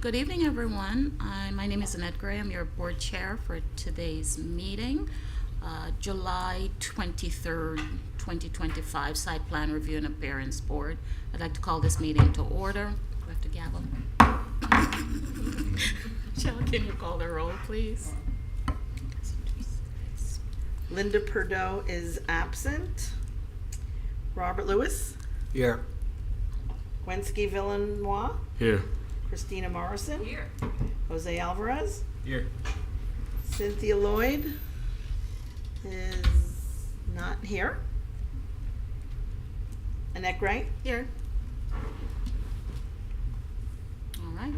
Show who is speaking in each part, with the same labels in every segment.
Speaker 1: Good evening, everyone. My name is Annette Gray. I'm your board chair for today's meeting, July 23rd, 2025, Site Plan Review and Appearance Board. I'd like to call this meeting to order. Do I have to gavel? Michelle, can you call the roll, please?
Speaker 2: Linda Perdot is absent. Robert Lewis.
Speaker 3: Here.
Speaker 2: Wensky Villanois.
Speaker 3: Here.
Speaker 2: Christina Morrison.
Speaker 4: Here.
Speaker 2: Jose Alvarez.
Speaker 3: Here.
Speaker 2: Cynthia Lloyd is not here. Annette Gray.
Speaker 1: Here. All right.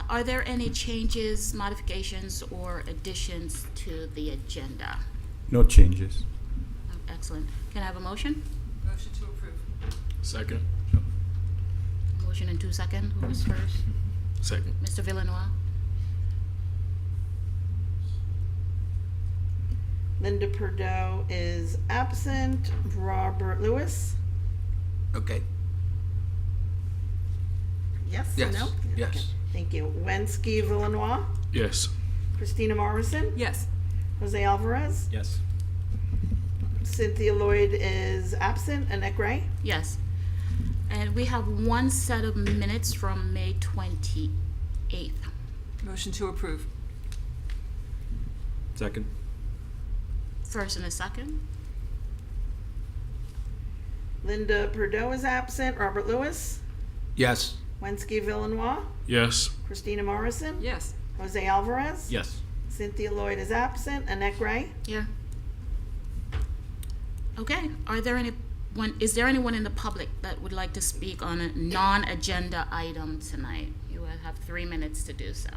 Speaker 1: Are there any changes, modifications, or additions to the agenda?
Speaker 5: No changes.
Speaker 1: Oh, excellent. Can I have a motion?
Speaker 4: Motion to approve.
Speaker 3: Second.
Speaker 1: Motion in 2 seconds. Who was first?
Speaker 3: Second.
Speaker 1: Mr. Villanois?
Speaker 2: Linda Perdot is absent. Robert Lewis.
Speaker 3: Okay.
Speaker 2: Yes?
Speaker 3: Yes.
Speaker 2: No?
Speaker 3: Yes.
Speaker 2: Okay. Thank you. Wensky Villanois.
Speaker 3: Yes.
Speaker 2: Christina Morrison.
Speaker 4: Yes.
Speaker 2: Jose Alvarez.
Speaker 3: Yes.
Speaker 2: Cynthia Lloyd is absent. Annette Gray.
Speaker 1: Yes. And we have one set of minutes from May 28th.
Speaker 4: Motion to approve.
Speaker 3: Second.
Speaker 1: First and a second.
Speaker 2: Linda Perdot is absent. Robert Lewis.
Speaker 3: Yes.
Speaker 2: Wensky Villanois.
Speaker 3: Yes.
Speaker 2: Christina Morrison.
Speaker 4: Yes.
Speaker 2: Jose Alvarez.
Speaker 3: Yes.
Speaker 2: Cynthia Lloyd is absent. Annette Gray.
Speaker 1: Here. Okay. Is there anyone in the public that would like to speak on a non-agenda item tonight? You will have 3 minutes to do so.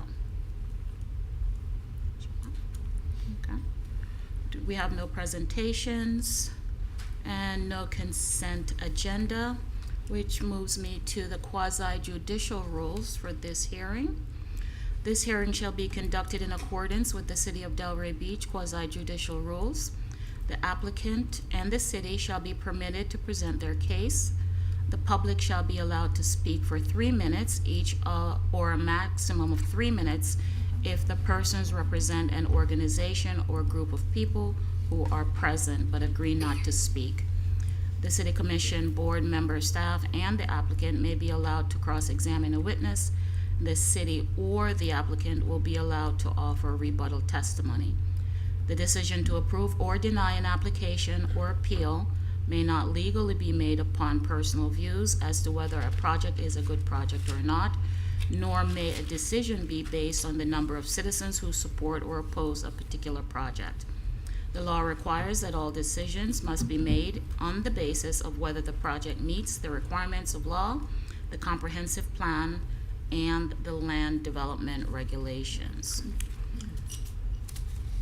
Speaker 1: Okay. We have no presentations and no consent agenda, which moves me to the quasi-judicial rules for this hearing. This hearing shall be conducted in accordance with the City of Delray Beach quasi-judicial rules. The applicant and the city shall be permitted to present their case. The public shall be allowed to speak for 3 minutes each, or a maximum of 3 minutes if the persons represent an organization or group of people who are present but agree not to speak. The City Commission, board member, staff, and the applicant may be allowed to cross-examine a witness. The city or the applicant will be allowed to offer rebuttal testimony. The decision to approve or deny an application or appeal may not legally be made upon personal views as to whether a project is a good project or not, nor may a decision be based on the number of citizens who support or oppose a particular project. The law requires that all decisions must be made on the basis of whether the project meets the requirements of law, the comprehensive plan, and the land development regulations.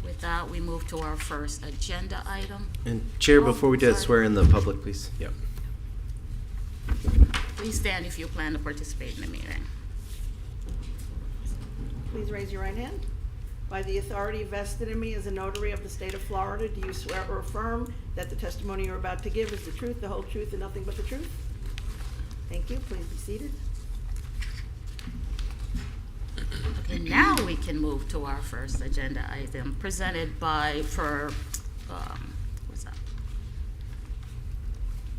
Speaker 1: With that, we move to our first agenda item.
Speaker 6: And Chair,
Speaker 1: Oh,
Speaker 6: before we do that,
Speaker 1: sorry.
Speaker 6: swear in the public, please. Yep.
Speaker 1: Please stand if you plan to participate in the meeting.
Speaker 2: Please raise your right hand. By the authority vested in me as a notary of the state of Florida, do you swear or affirm that the testimony you're about to give is the truth, the whole truth, and nothing but the truth? Thank you. Please be seated.
Speaker 1: Okay, now we can move to our first agenda item presented by, what's that?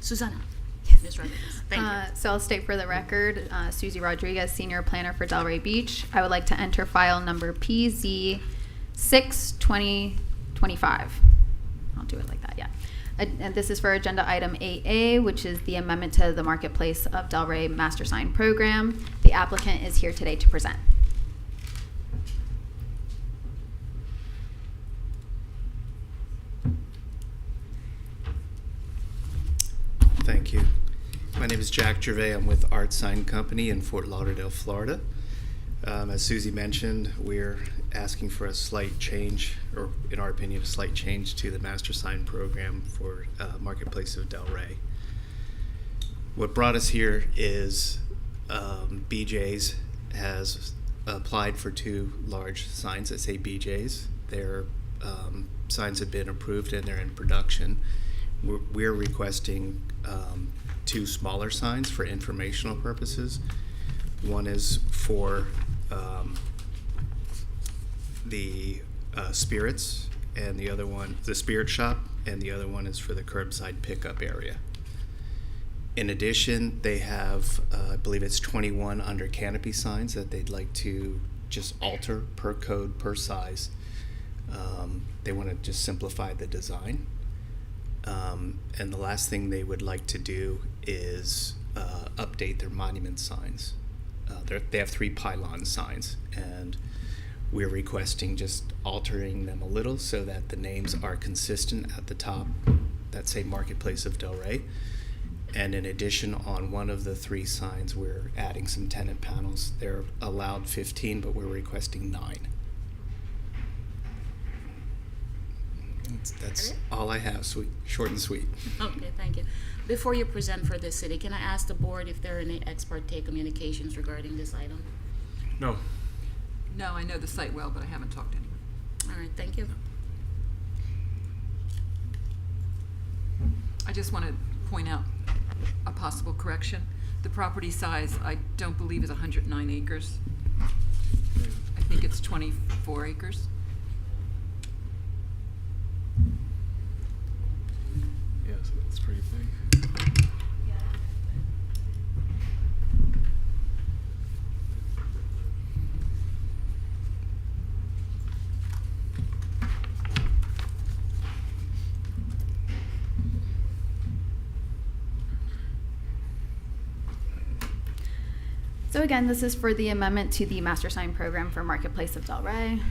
Speaker 1: Susanna. Ms. Rodriguez. Thank you.
Speaker 7: So I'll state for the record, Susie Rodriguez, Senior Planner for Delray Beach. I would like to enter file number PZ 6/2025. I'll do it like that, yeah. And this is for agenda item 8A, which is the amendment to the Marketplace of Delray Master Sign Program. The applicant is here today to present.
Speaker 6: Thank you. My name is Jack Gervais. I'm with Art Sign Company in Fort Lauderdale, Florida. As Susie mentioned, we're asking for a slight change, or in our opinion, a slight change to the Master Sign Program for Marketplace of Delray. What brought us here is BJ's has applied for 2 large signs that say BJ's. Their signs have been approved and they're in production. We're requesting 2 smaller signs for informational purposes. One is for the spirits, and the other one, the spirit shop, and the other one is for the curbside pickup area. In addition, they have, I believe it's 21 under canopy signs that they'd like to just alter per code, per size. They want to just simplify the design. And the last thing they would like to do is update their monument signs. They have 3 pylon signs, and we're requesting just altering them a little so that the names are consistent at the top that say Marketplace of Delray. And in addition, on one of the 3 signs, we're adding some tenant panels. They're allowed 15, but we're requesting 9. That's all I have, short and sweet.
Speaker 1: Okay, thank you. Before you present for the city, can I ask the board if there are any ex parte communications regarding this item?
Speaker 3: No.
Speaker 4: No, I know the site well, but I haven't talked to anyone.
Speaker 1: All right, thank you.
Speaker 4: I just want to point out a possible correction. The property size, I don't believe, is 109 acres. I think it's 24 acres.
Speaker 3: Yeah, so that's pretty big.
Speaker 7: So again, this is for the amendment to the master sign program for Marketplace of Delray.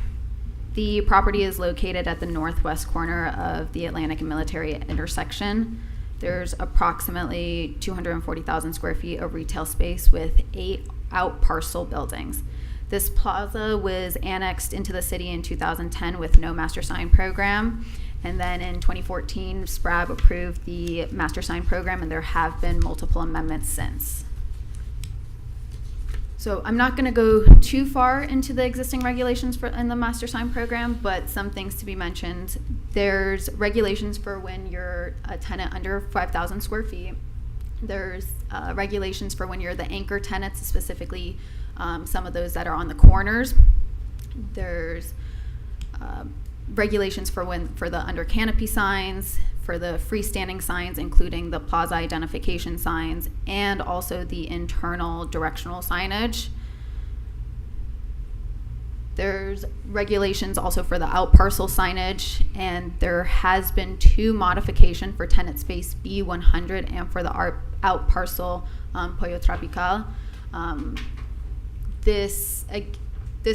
Speaker 7: The property is located at the northwest corner of the Atlantic and Military intersection. There's approximately 240,000 square feet of retail space with 8 out parcel buildings. This plaza was annexed into the city in 2010 with no master sign program. And then in 2014, SPRAB approved the master sign program, and there have been multiple amendments since. So I'm not going to go too far into the existing regulations in the master sign program, but some things to be mentioned. There's regulations for when you're a tenant under 5,000 square feet. There's regulations for when you're the anchor tenants, specifically some of those that are on the corners. There's regulations for the under canopy signs, for the freestanding signs, including the plaza identification signs, and also the internal directional signage. There's regulations also for the out parcel signage, and there has been 2 modifications for tenant space B100 and for the out parcel Pollo Tropical. This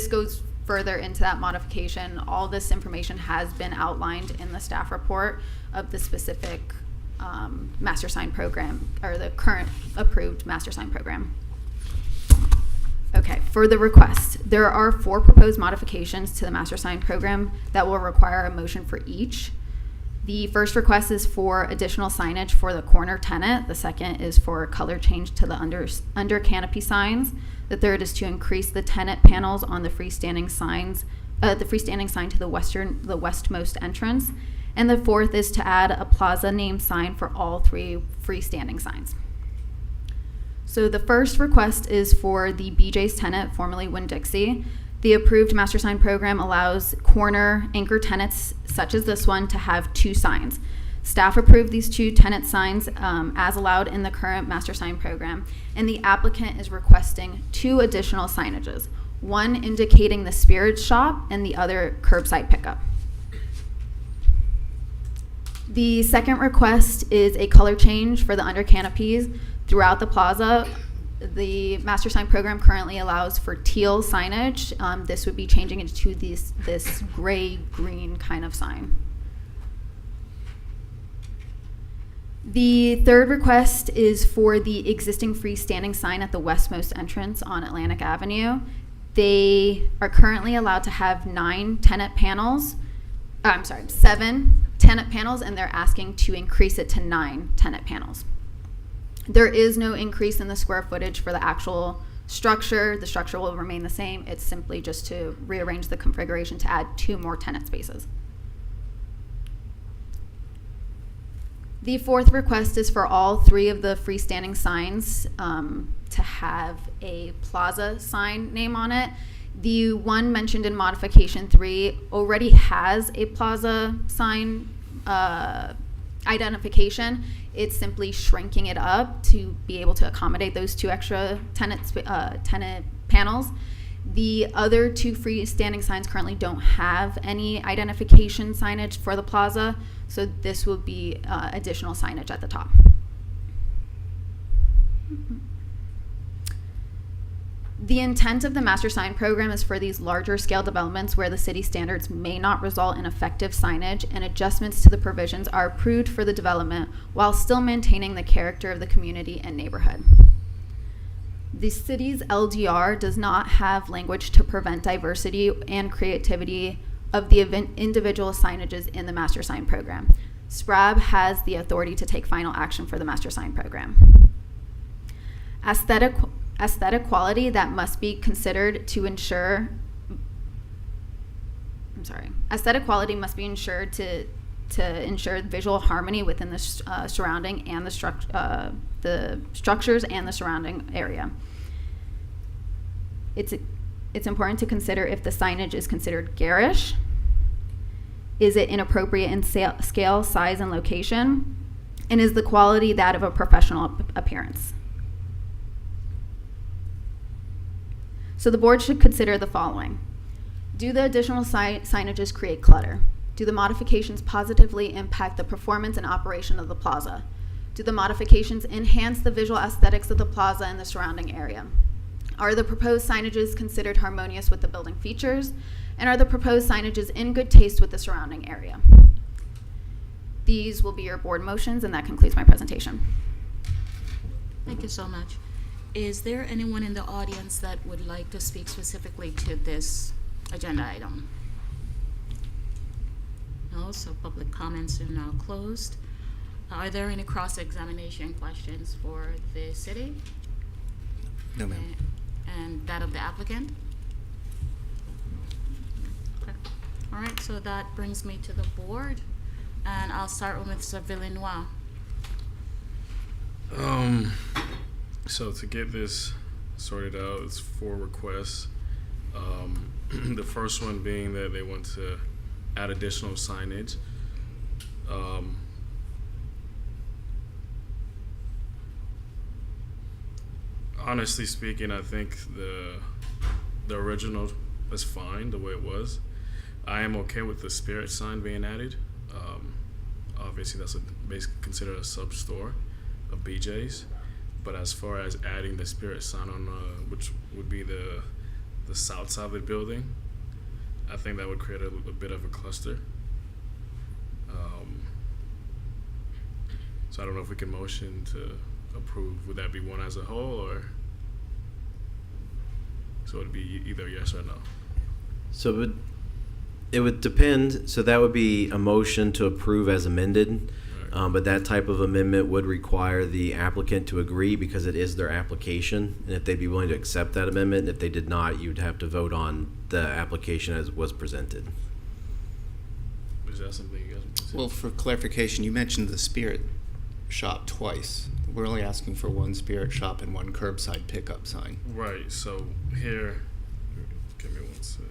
Speaker 7: goes further into that modification. All this information has been outlined in the staff report of the specific master sign program, or the current approved master sign program. Okay, for the request, there are 4 proposed modifications to the master sign program that will require a motion for each. The first request is for additional signage for the corner tenant. The second is for color change to the under canopy signs. The third is to increase the tenant panels on the freestanding signs, the freestanding sign to the westmost entrance. And the fourth is to add a plaza name sign for all 3 freestanding signs. So the first request is for the BJ's tenant, formerly Winn-Dixie. The approved master sign program allows corner anchor tenants, such as this one, to have 2 signs. Staff approved these 2 tenant signs as allowed in the current master sign program, and the applicant is requesting 2 additional signages, one indicating the spirit shop and the other curbside pickup. The second request is a color change for the under canopies throughout the plaza. The master sign program currently allows for teal signage. This would be changing into this gray-green kind of sign. The third request is for the existing freestanding sign at the westmost entrance on Atlantic Avenue. They are currently allowed to have 7 tenant panels, and they're asking to increase it to 9 tenant panels. There is no increase in the square footage for the actual structure. The structure will remain the same. It's simply just to rearrange the configuration to add 2 more tenant spaces. The fourth request is for all 3 of the freestanding signs to have a plaza sign name on it. The one mentioned in modification 3 already has a plaza sign identification. It's simply shrinking it up to be able to accommodate those 2 extra tenant panels. The other 2 freestanding signs currently don't have any identification signage for the plaza, so this will be additional signage at the top. The intent of the master sign program is for these larger scale developments where the city standards may not result in effective signage, and adjustments to the provisions are approved for the development while still maintaining the character of the community and neighborhood. The city's LDR does not have language to prevent diversity and creativity of the individual signages in the master sign program. SPRAB has the authority to take final action for the master sign program. Aesthetic quality that must be considered to ensure. Aesthetic quality must be ensured to ensure visual harmony within the surrounding and the structures and the surrounding area. It's important to consider if the signage is considered garish. Is it inappropriate in scale, size, and location? And is the quality that of a professional appearance? So the board should consider the following. Do the additional signages create clutter? Do the modifications positively impact the performance and operation of the plaza? Do the modifications enhance the visual aesthetics of the plaza and the surrounding area? Are the proposed signages considered harmonious with the building features? And are the proposed signages in good taste with the surrounding area? These will be your board motions, and that concludes my presentation.
Speaker 1: Thank you so much. Is there anyone in the audience that would like to speak specifically to this agenda item? No, so public comments are now closed. Are there any cross-examination questions for the city?
Speaker 6: No, ma'am.
Speaker 1: And that of the applicant? Okay. All right, so that brings me to the board, and I'll start with Mr. Villenois.
Speaker 3: So to get this sorted out, it's 4 requests. The first one being that they want to add additional signage. Honestly speaking, I think the original is fine the way it was. I am okay with the Spirit sign being added. Obviously, that's basically considered a sub-store of BJ's. But as far as adding the Spirit sign on, which would be the south side of the building, I think that would create a bit of a cluster. So I don't know if we can motion to approve. Would that be one as a whole, or so it'd be either yes or no?
Speaker 5: So it would depend. So that would be a motion to approve as amended.
Speaker 3: Right.
Speaker 5: But that type of amendment would require the applicant to agree because it is their application. And if they'd be willing to accept that amendment, and if they did not, you'd have to vote on the application as was presented.
Speaker 3: Is that something you guys would consider?
Speaker 6: Well, for clarification, you mentioned the Spirit shop twice. We're only asking for 1 Spirit shop and 1 curbside pickup sign.
Speaker 3: Right. So here, give me 1 second.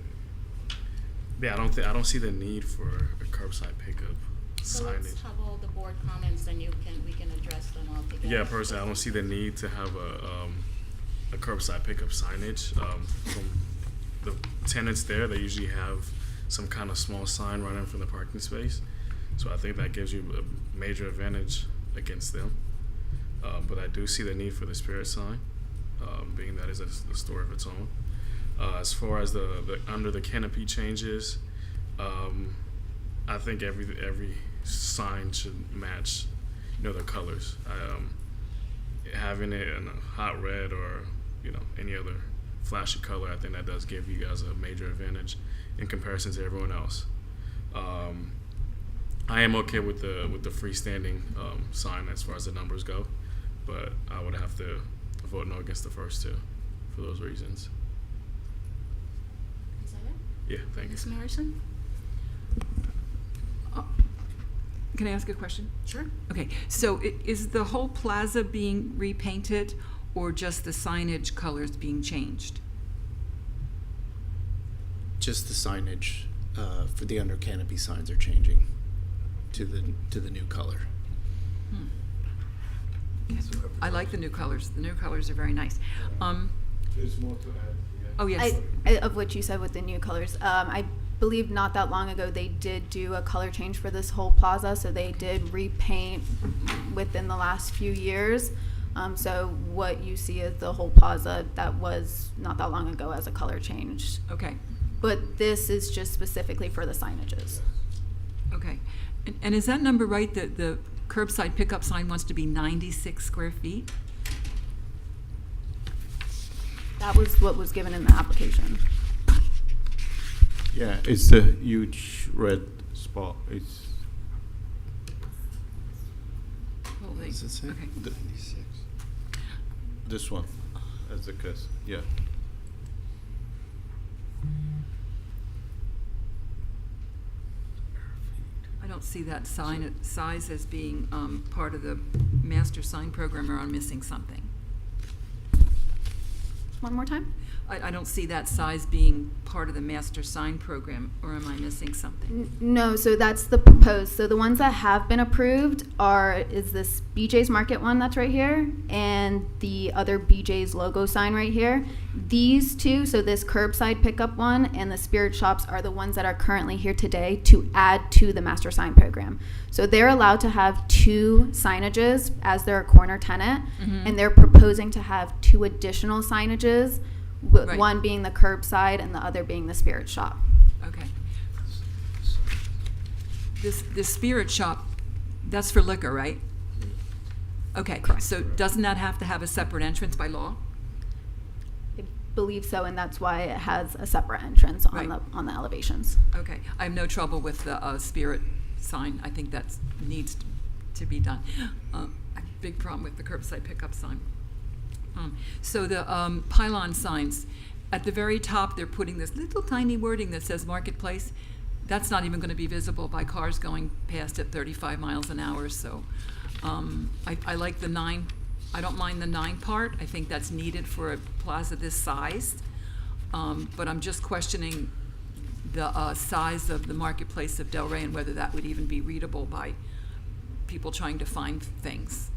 Speaker 3: Yeah, I don't see the need for a curbside pickup
Speaker 1: So
Speaker 3: signage.
Speaker 1: let's have all the board comments, and we can address them all together.
Speaker 3: Yeah, personally, I don't see the need to have a curbside pickup signage. From the tenants there, they usually have some kind of small sign running from the parking space. So I think that gives you a major advantage against them. But I do see the need for the Spirit sign, being that is a store of its own. As far as the under the canopy changes, I think every sign should match, the colors. Having it in a hot red or any other flashy color, I think that does give you guys a major advantage in comparison to everyone else. I am okay with the freestanding sign as far as the numbers go, but I would have to vote no against the first 2 for those reasons.
Speaker 1: Is that it?
Speaker 3: Yeah, thank you.
Speaker 1: Ms. Morrison?
Speaker 4: Can I ask a question?
Speaker 1: Sure.
Speaker 4: Okay, so is the whole plaza being repainted or just the signage colors being changed?
Speaker 6: Just the signage for the under canopy signs are changing to the new color.
Speaker 4: I like the new colors. The new colors are very nice.
Speaker 3: There's more to add.
Speaker 4: Oh, yes.
Speaker 7: Of what you said with the new colors, I believe not that long ago they did do a color change for this whole plaza, so they did repaint within the last few years. So what you see is the whole plaza that was not that long ago as a color change.
Speaker 4: Okay,
Speaker 7: But this is just specifically for the signages.
Speaker 4: okay. And is that number right, that the curbside pickup sign wants to be 96 square feet?
Speaker 7: That was what was given in the application.
Speaker 8: Yeah, it's a huge red spot. It's
Speaker 4: Well, they-
Speaker 6: Does it say?
Speaker 4: Okay.
Speaker 6: 96.
Speaker 8: this one, as the case. Yeah.
Speaker 4: I don't see that size as being part of the master sign program, or I'm missing something.
Speaker 7: One more time?
Speaker 4: I don't see that size being part of the master sign program, or am I missing something?
Speaker 7: No, so that's the proposed. So the ones that have been approved is this BJ's Market one that's right here, and the other BJ's logo sign right here. These two, so this curbside pickup one and the Spirit Shops, are the ones that are currently here today to add to the master sign program. So they're allowed to have 2 signages as their corner tenant, and they're proposing to have 2 additional signages,
Speaker 4: Right.
Speaker 7: one being the curbside and the other being the Spirit Shop.
Speaker 4: Okay. This Spirit Shop, that's for liquor, right? Okay, so doesn't that have to have a separate entrance by law?
Speaker 7: I believe so, and that's why it has a separate entrance on
Speaker 4: Right.
Speaker 7: on the elevations.
Speaker 4: Okay, I have no trouble with the Spirit sign. I think that needs to be done. I have a big problem with the curbside pickup sign. So the pylon signs, at the very top, they're putting this little tiny wording that says Marketplace. That's not even going to be visible by cars going past at 35 miles an hour, so I like the 9. I don't mind the 9 part. I think that's needed for a plaza this size. But I'm just questioning the size of the Marketplace of Delray and whether that would even be readable by people trying to find things.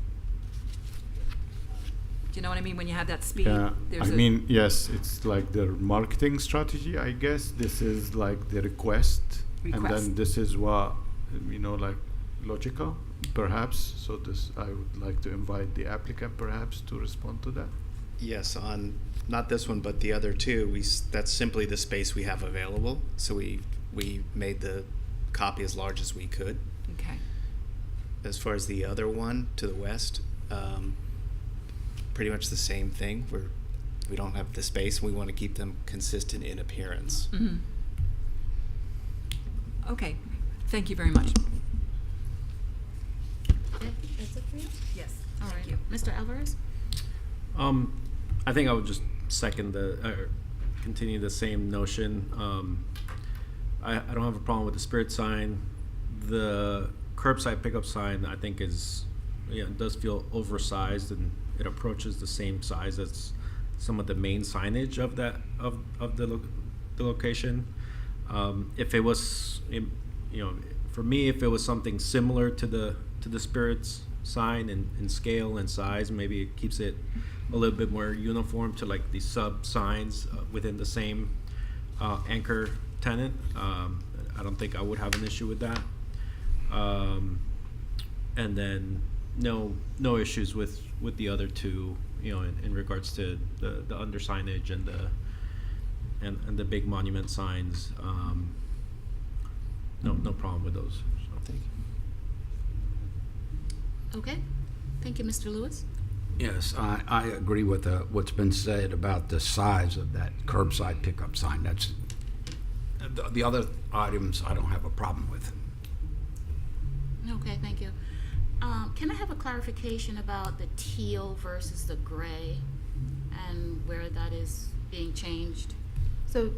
Speaker 4: Do you know what I mean? When you have that speed,
Speaker 8: Yeah,
Speaker 4: there's
Speaker 8: I mean, yes, it's like their marketing strategy, I guess. This is like the request, and
Speaker 4: Request.
Speaker 8: then this is what, like logical, perhaps. So I would like to invite the applicant perhaps to respond to that.
Speaker 6: Yes, on not this one, but the other 2, that's simply the space we have available. So we made the copy as large as we could.
Speaker 4: Okay.
Speaker 6: As far as the other one to the west, pretty much the same thing. We don't have the space, and we want to keep them consistent in appearance.
Speaker 4: Mm-hmm. Okay, thank you very much.
Speaker 1: That's it for you?
Speaker 4: Yes,
Speaker 1: All
Speaker 4: thank
Speaker 1: right.
Speaker 4: you.
Speaker 1: Mr. Alvarez?
Speaker 9: I think I would just second continue the same notion. I don't have a problem with the Spirit sign. The curbside pickup sign, I think, it does feel oversized, and it approaches the same size as some of the main signage of the location. If it was, for me, if it was something similar to the Spirit's sign in scale and size, maybe it keeps it a little bit more uniform to like the sub signs within the same anchor tenant. I don't think I would have an issue with that. And then no issues with the other 2, in regards to the under signage and the big monument signs. No problem with those. So.
Speaker 6: Thank you.
Speaker 1: Okay. Thank you, Mr. Lewis.
Speaker 10: Yes, I agree with what's been said about the size of that curbside pickup sign. That's the other items I don't have a problem with.
Speaker 1: Okay, thank you. Can I have a clarification about the teal versus the gray and where that is being changed?
Speaker 7: So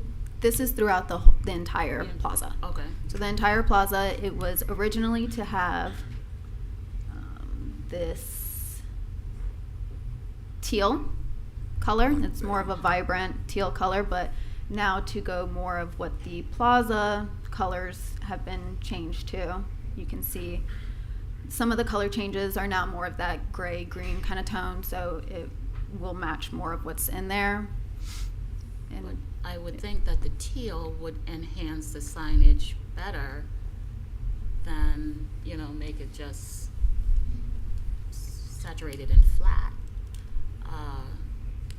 Speaker 7: This is throughout the entire plaza.
Speaker 1: Okay.
Speaker 7: So the entire plaza, it was originally to have this teal color. It's more of a vibrant teal color, but now to go more of what the plaza colors have been changed to. You can see some of the color changes are now more of that gray green kind of tone, so it will match more of what's in there. And
Speaker 1: I would think that the teal would enhance the signage better than, make it just saturated and flat.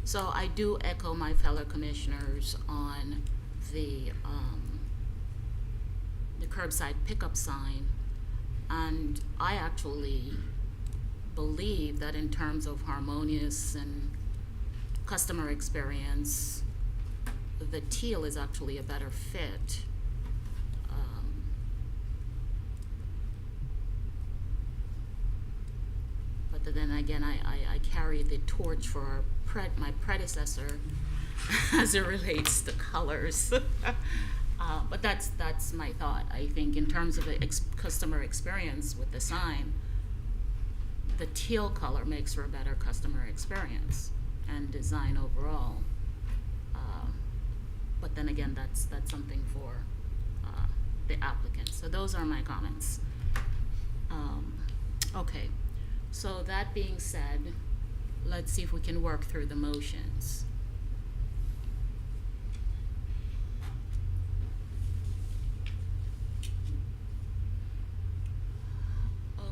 Speaker 1: So I do echo my fellow commissioners on the curbside pickup sign. And I actually believe that in terms of harmonious and customer experience, the teal is actually a better fit. But then again, I carry the torch for my predecessor as it relates to colors. But that's my thought. I think in terms of the customer experience with the sign, the teal color makes for a better customer experience and design overall. But then again, that's something for the applicant. So those are my comments. Okay, so that being said, let's see if we can work through the motions.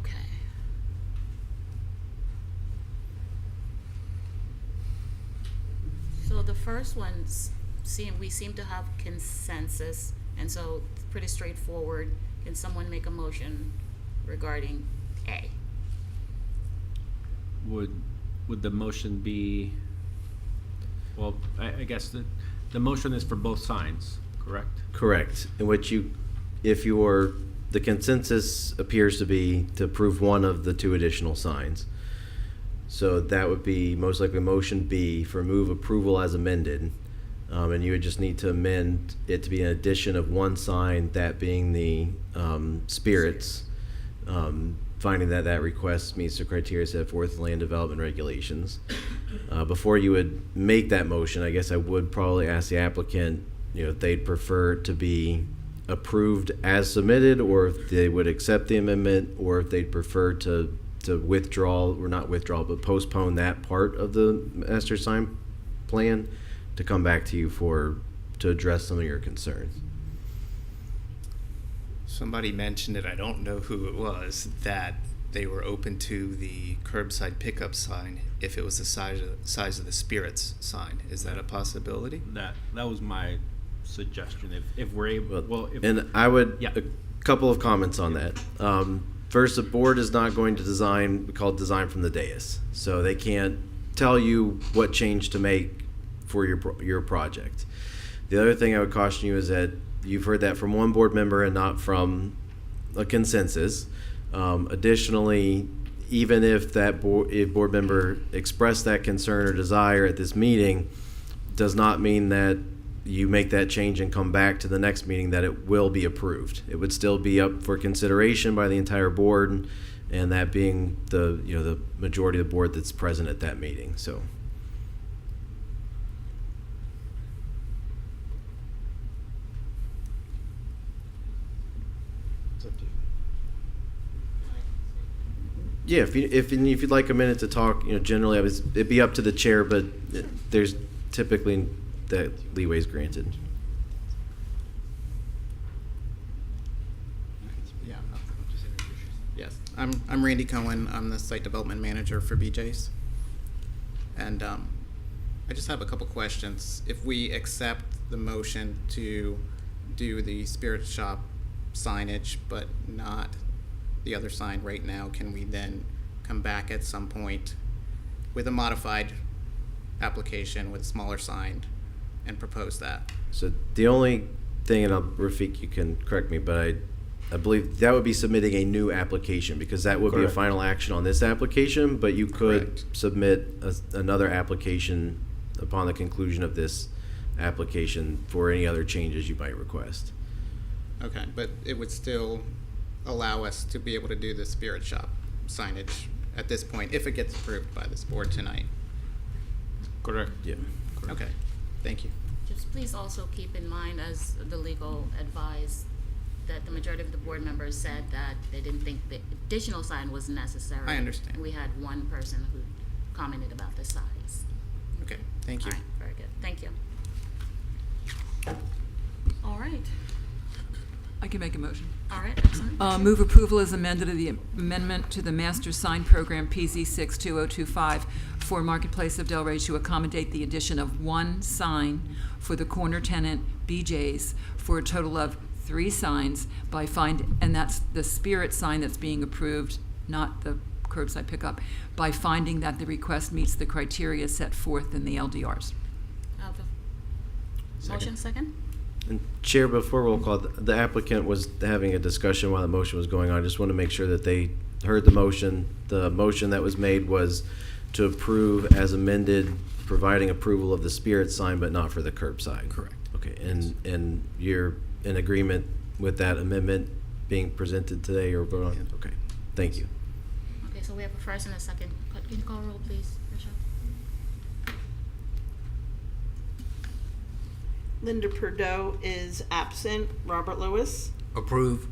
Speaker 1: Okay. So the first one's we seem to have consensus, and so it's pretty straightforward. Can someone make a motion regarding A?
Speaker 9: Would the motion be, well, I guess the motion is for both signs, correct?
Speaker 5: Correct. In which the consensus appears to be to approve one of the two additional signs. So that would be most likely motion B for move approval as amended. And you would just need to amend it to be an addition of one sign, that being the spirits, finding that request meets the criteria set forth in land development regulations. Before you would make that motion, I guess I would probably ask the applicant, if they'd prefer to be approved as submitted, or if they would accept the amendment, or if they'd prefer to withdraw, or not withdraw, but postpone that part of the master sign plan to come back to you to address some of your concerns.
Speaker 6: Somebody mentioned it, I don't know who it was, that they were open to the curbside pickup sign if it was the size of the spirits sign. Is that a possibility?
Speaker 9: That was my suggestion. If we're able,
Speaker 5: And I would,
Speaker 9: Yeah.
Speaker 5: a couple of comments on that. First, the board is not going to design, we call it design from the dais. So they can't tell you what change to make for your project. The other thing I would caution you is that you've heard that from one board member and not from a consensus. Additionally, even if if board member expressed that concern or desire at this meeting, does not mean that you make that change and come back to the next meeting that it will be approved. It would still be up for consideration by the entire board, and that being the majority of the board that's present at that meeting. So. Yeah, if you'd like a minute to talk, generally it'd be up to the chair, but there's typically that leeway is granted.
Speaker 11: Yeah, I'll just introduce yourself. Yes, I'm Randy Cohen. I'm the site development manager for BJ's, and I just have a couple questions. If we accept the motion to do the spirit shop signage, but not the other sign right now, can we then come back at some point with a modified application with a smaller sign and propose that?
Speaker 5: So the only thing, and Rafiq, you can correct me, but I believe that would be submitting a new application, because that would be a
Speaker 9: Correct.
Speaker 5: final action on this application, but you could
Speaker 11: Correct.
Speaker 5: submit another application upon the conclusion of this application for any other changes you might request.
Speaker 11: Okay, but it would still allow us to be able to do the Spirit Shop signage at this point, if it gets approved by this board tonight.
Speaker 8: Correct.
Speaker 5: Yeah.
Speaker 11: Okay, thank you.
Speaker 1: Just please also keep in mind, as the legal advice, that the majority of the board members said that they didn't think the additional sign was necessary.
Speaker 11: I understand.
Speaker 1: We had one person who commented about the size.
Speaker 11: Okay, thank you.
Speaker 1: All right, very good, thank you. All right,
Speaker 4: I can make a motion.
Speaker 1: all right, excellent.
Speaker 4: Move approval as amended of the amendment to the Master Sign Program PZ 62025 for Marketplace of Delray to accommodate the addition of one sign for the corner tenant BJ's for a total of 3 signs and that's the Spirit sign that's being approved, not the curbside pickup, by finding that the request meets the criteria set forth in the LDRs.
Speaker 1: Motion second?
Speaker 5: And Chair, before roll call, the applicant was having a discussion while the motion was going on. I just want to make sure that they heard the motion. The motion that was made was to approve as amended, providing approval of the Spirit sign, but not for the curbside.
Speaker 11: Correct.
Speaker 5: Okay, and you're in agreement with that amendment being presented today or vote on?
Speaker 11: Yeah.
Speaker 5: Okay, thank you.
Speaker 1: Okay, so we have a first and a second. Can you call roll, please, Rachel?
Speaker 2: Linda Perdot is absent. Robert Lewis?
Speaker 10: Approve.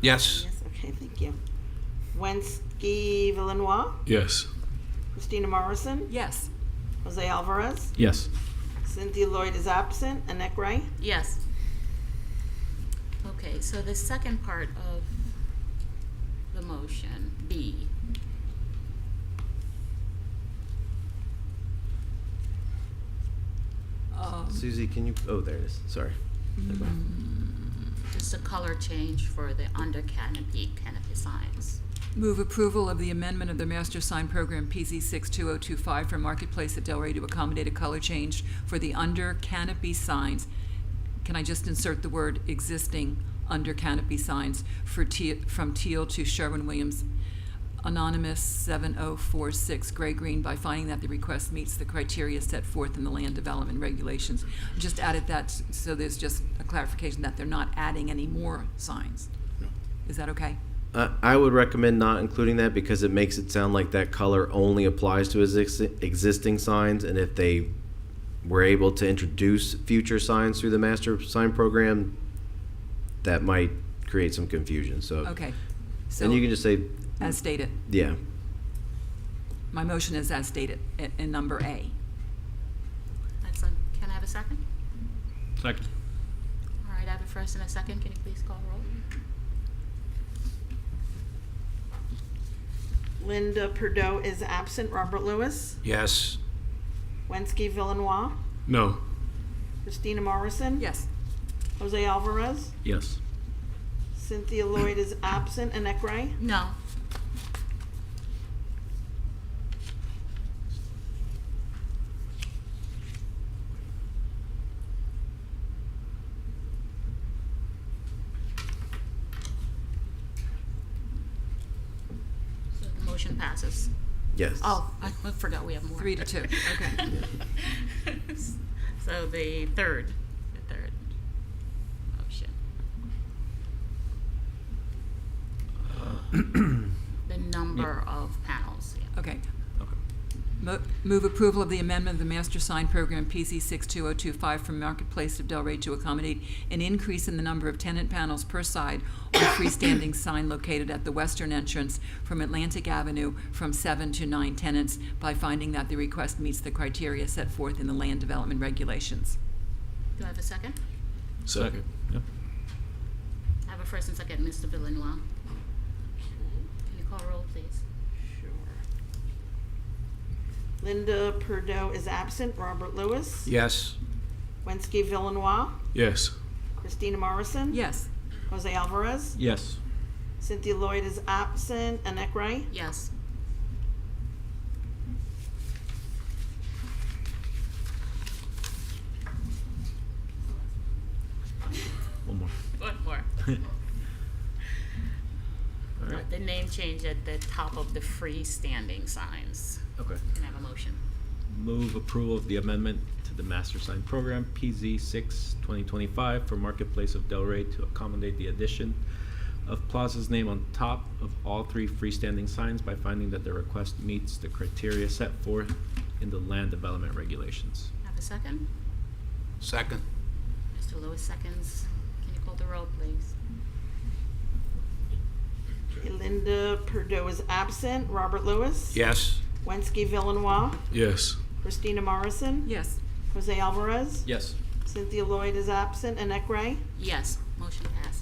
Speaker 10: Yes.
Speaker 2: Yes, okay, thank you. Wensky Villanois?
Speaker 3: Yes.
Speaker 2: Christina Morrison?
Speaker 4: Yes.
Speaker 2: Jose Alvarez?
Speaker 9: Yes.
Speaker 2: Cynthia Lloyd is absent. Annette Ray?
Speaker 1: Yes. Okay, so the second part of the motion, B.
Speaker 5: Susie, can you, oh, there it is, sorry.
Speaker 1: Just a color change for the under canopy signs.
Speaker 4: Move approval of the amendment of the Master Sign Program PZ 62025 for Marketplace at Delray to accommodate a color change for the under canopy signs. Can I just insert the word existing under canopy signs for from teal to Sherwin-Williams Anonymous 7046 gray green by finding that the request meets the criteria set forth in the land development regulations. Just added that so there's just a clarification that they're not adding any more signs.
Speaker 11: No.
Speaker 4: Is that okay?
Speaker 5: I would recommend not including that because it makes it sound like that color only applies to existing signs, and if they were able to introduce future signs through the master sign program, that might create some confusion, so.
Speaker 4: Okay. So
Speaker 5: And you can just say,
Speaker 4: as stated.
Speaker 5: yeah,
Speaker 4: My motion is as stated in number A.
Speaker 1: Excellent. Can I have a second?
Speaker 9: Second.
Speaker 1: All right, I have a first and a second. Can you please call roll?
Speaker 2: Linda Perdot is absent. Robert Lewis?
Speaker 10: Yes.
Speaker 2: Wensky Villanois?
Speaker 3: No.
Speaker 2: Christina Morrison?
Speaker 4: Yes.
Speaker 2: Jose Alvarez?
Speaker 9: Yes.
Speaker 2: Cynthia Lloyd is absent. Annette Ray?
Speaker 1: No. So the motion passes.
Speaker 5: yes.
Speaker 1: Oh, I forgot we have more.
Speaker 4: 3-2. Okay.
Speaker 1: So the third motion. The number of panels, yeah.
Speaker 4: Okay.
Speaker 9: Okay.
Speaker 4: Move approval of the amendment of the Master Sign Program PZ 62025 from Marketplace of Delray to accommodate an increase in the number of tenant panels per side on a freestanding sign located at the western entrance from Atlantic Avenue from 7 to 9 tenants by finding that the request meets the criteria set forth in the land development regulations.
Speaker 1: Do I have a second?
Speaker 3: Second.
Speaker 9: Yep.
Speaker 1: I have a first and second, Mr. Villanois. Can you call roll, please?
Speaker 2: Sure. Linda Perdot is absent. Robert Lewis?
Speaker 10: Yes.
Speaker 2: Wensky Villanois?
Speaker 3: Yes.
Speaker 2: Christina Morrison?
Speaker 4: Yes.
Speaker 2: Jose Alvarez?
Speaker 9: Yes.
Speaker 2: Cynthia Lloyd is absent. Annette Ray?
Speaker 1: Yes.
Speaker 9: One more.
Speaker 1: One more.
Speaker 9: All right.
Speaker 1: The name change at the top of the freestanding signs.
Speaker 9: Okay.
Speaker 1: Can I have a motion?
Speaker 9: Move approval of the amendment to the master sign program PZ 6/2025 for Marketplace of Delray to accommodate the addition of Plaza's name on top of all 3 freestanding signs by finding that the request meets the criteria set forth in the land development regulations.
Speaker 1: Have a second?
Speaker 10: Second.
Speaker 1: Mr. Lewis seconds. Can you call the roll, please?
Speaker 2: Okay, Linda Perdue is absent. Robert Lewis?
Speaker 10: Yes.
Speaker 2: Wensky Villanois?
Speaker 3: Yes.
Speaker 2: Christina Morrison?
Speaker 4: Yes.
Speaker 2: Jose Alvarez?
Speaker 9: Yes.
Speaker 2: Cynthia Lloyd is absent. Annette Gray?
Speaker 1: Yes, motion passes.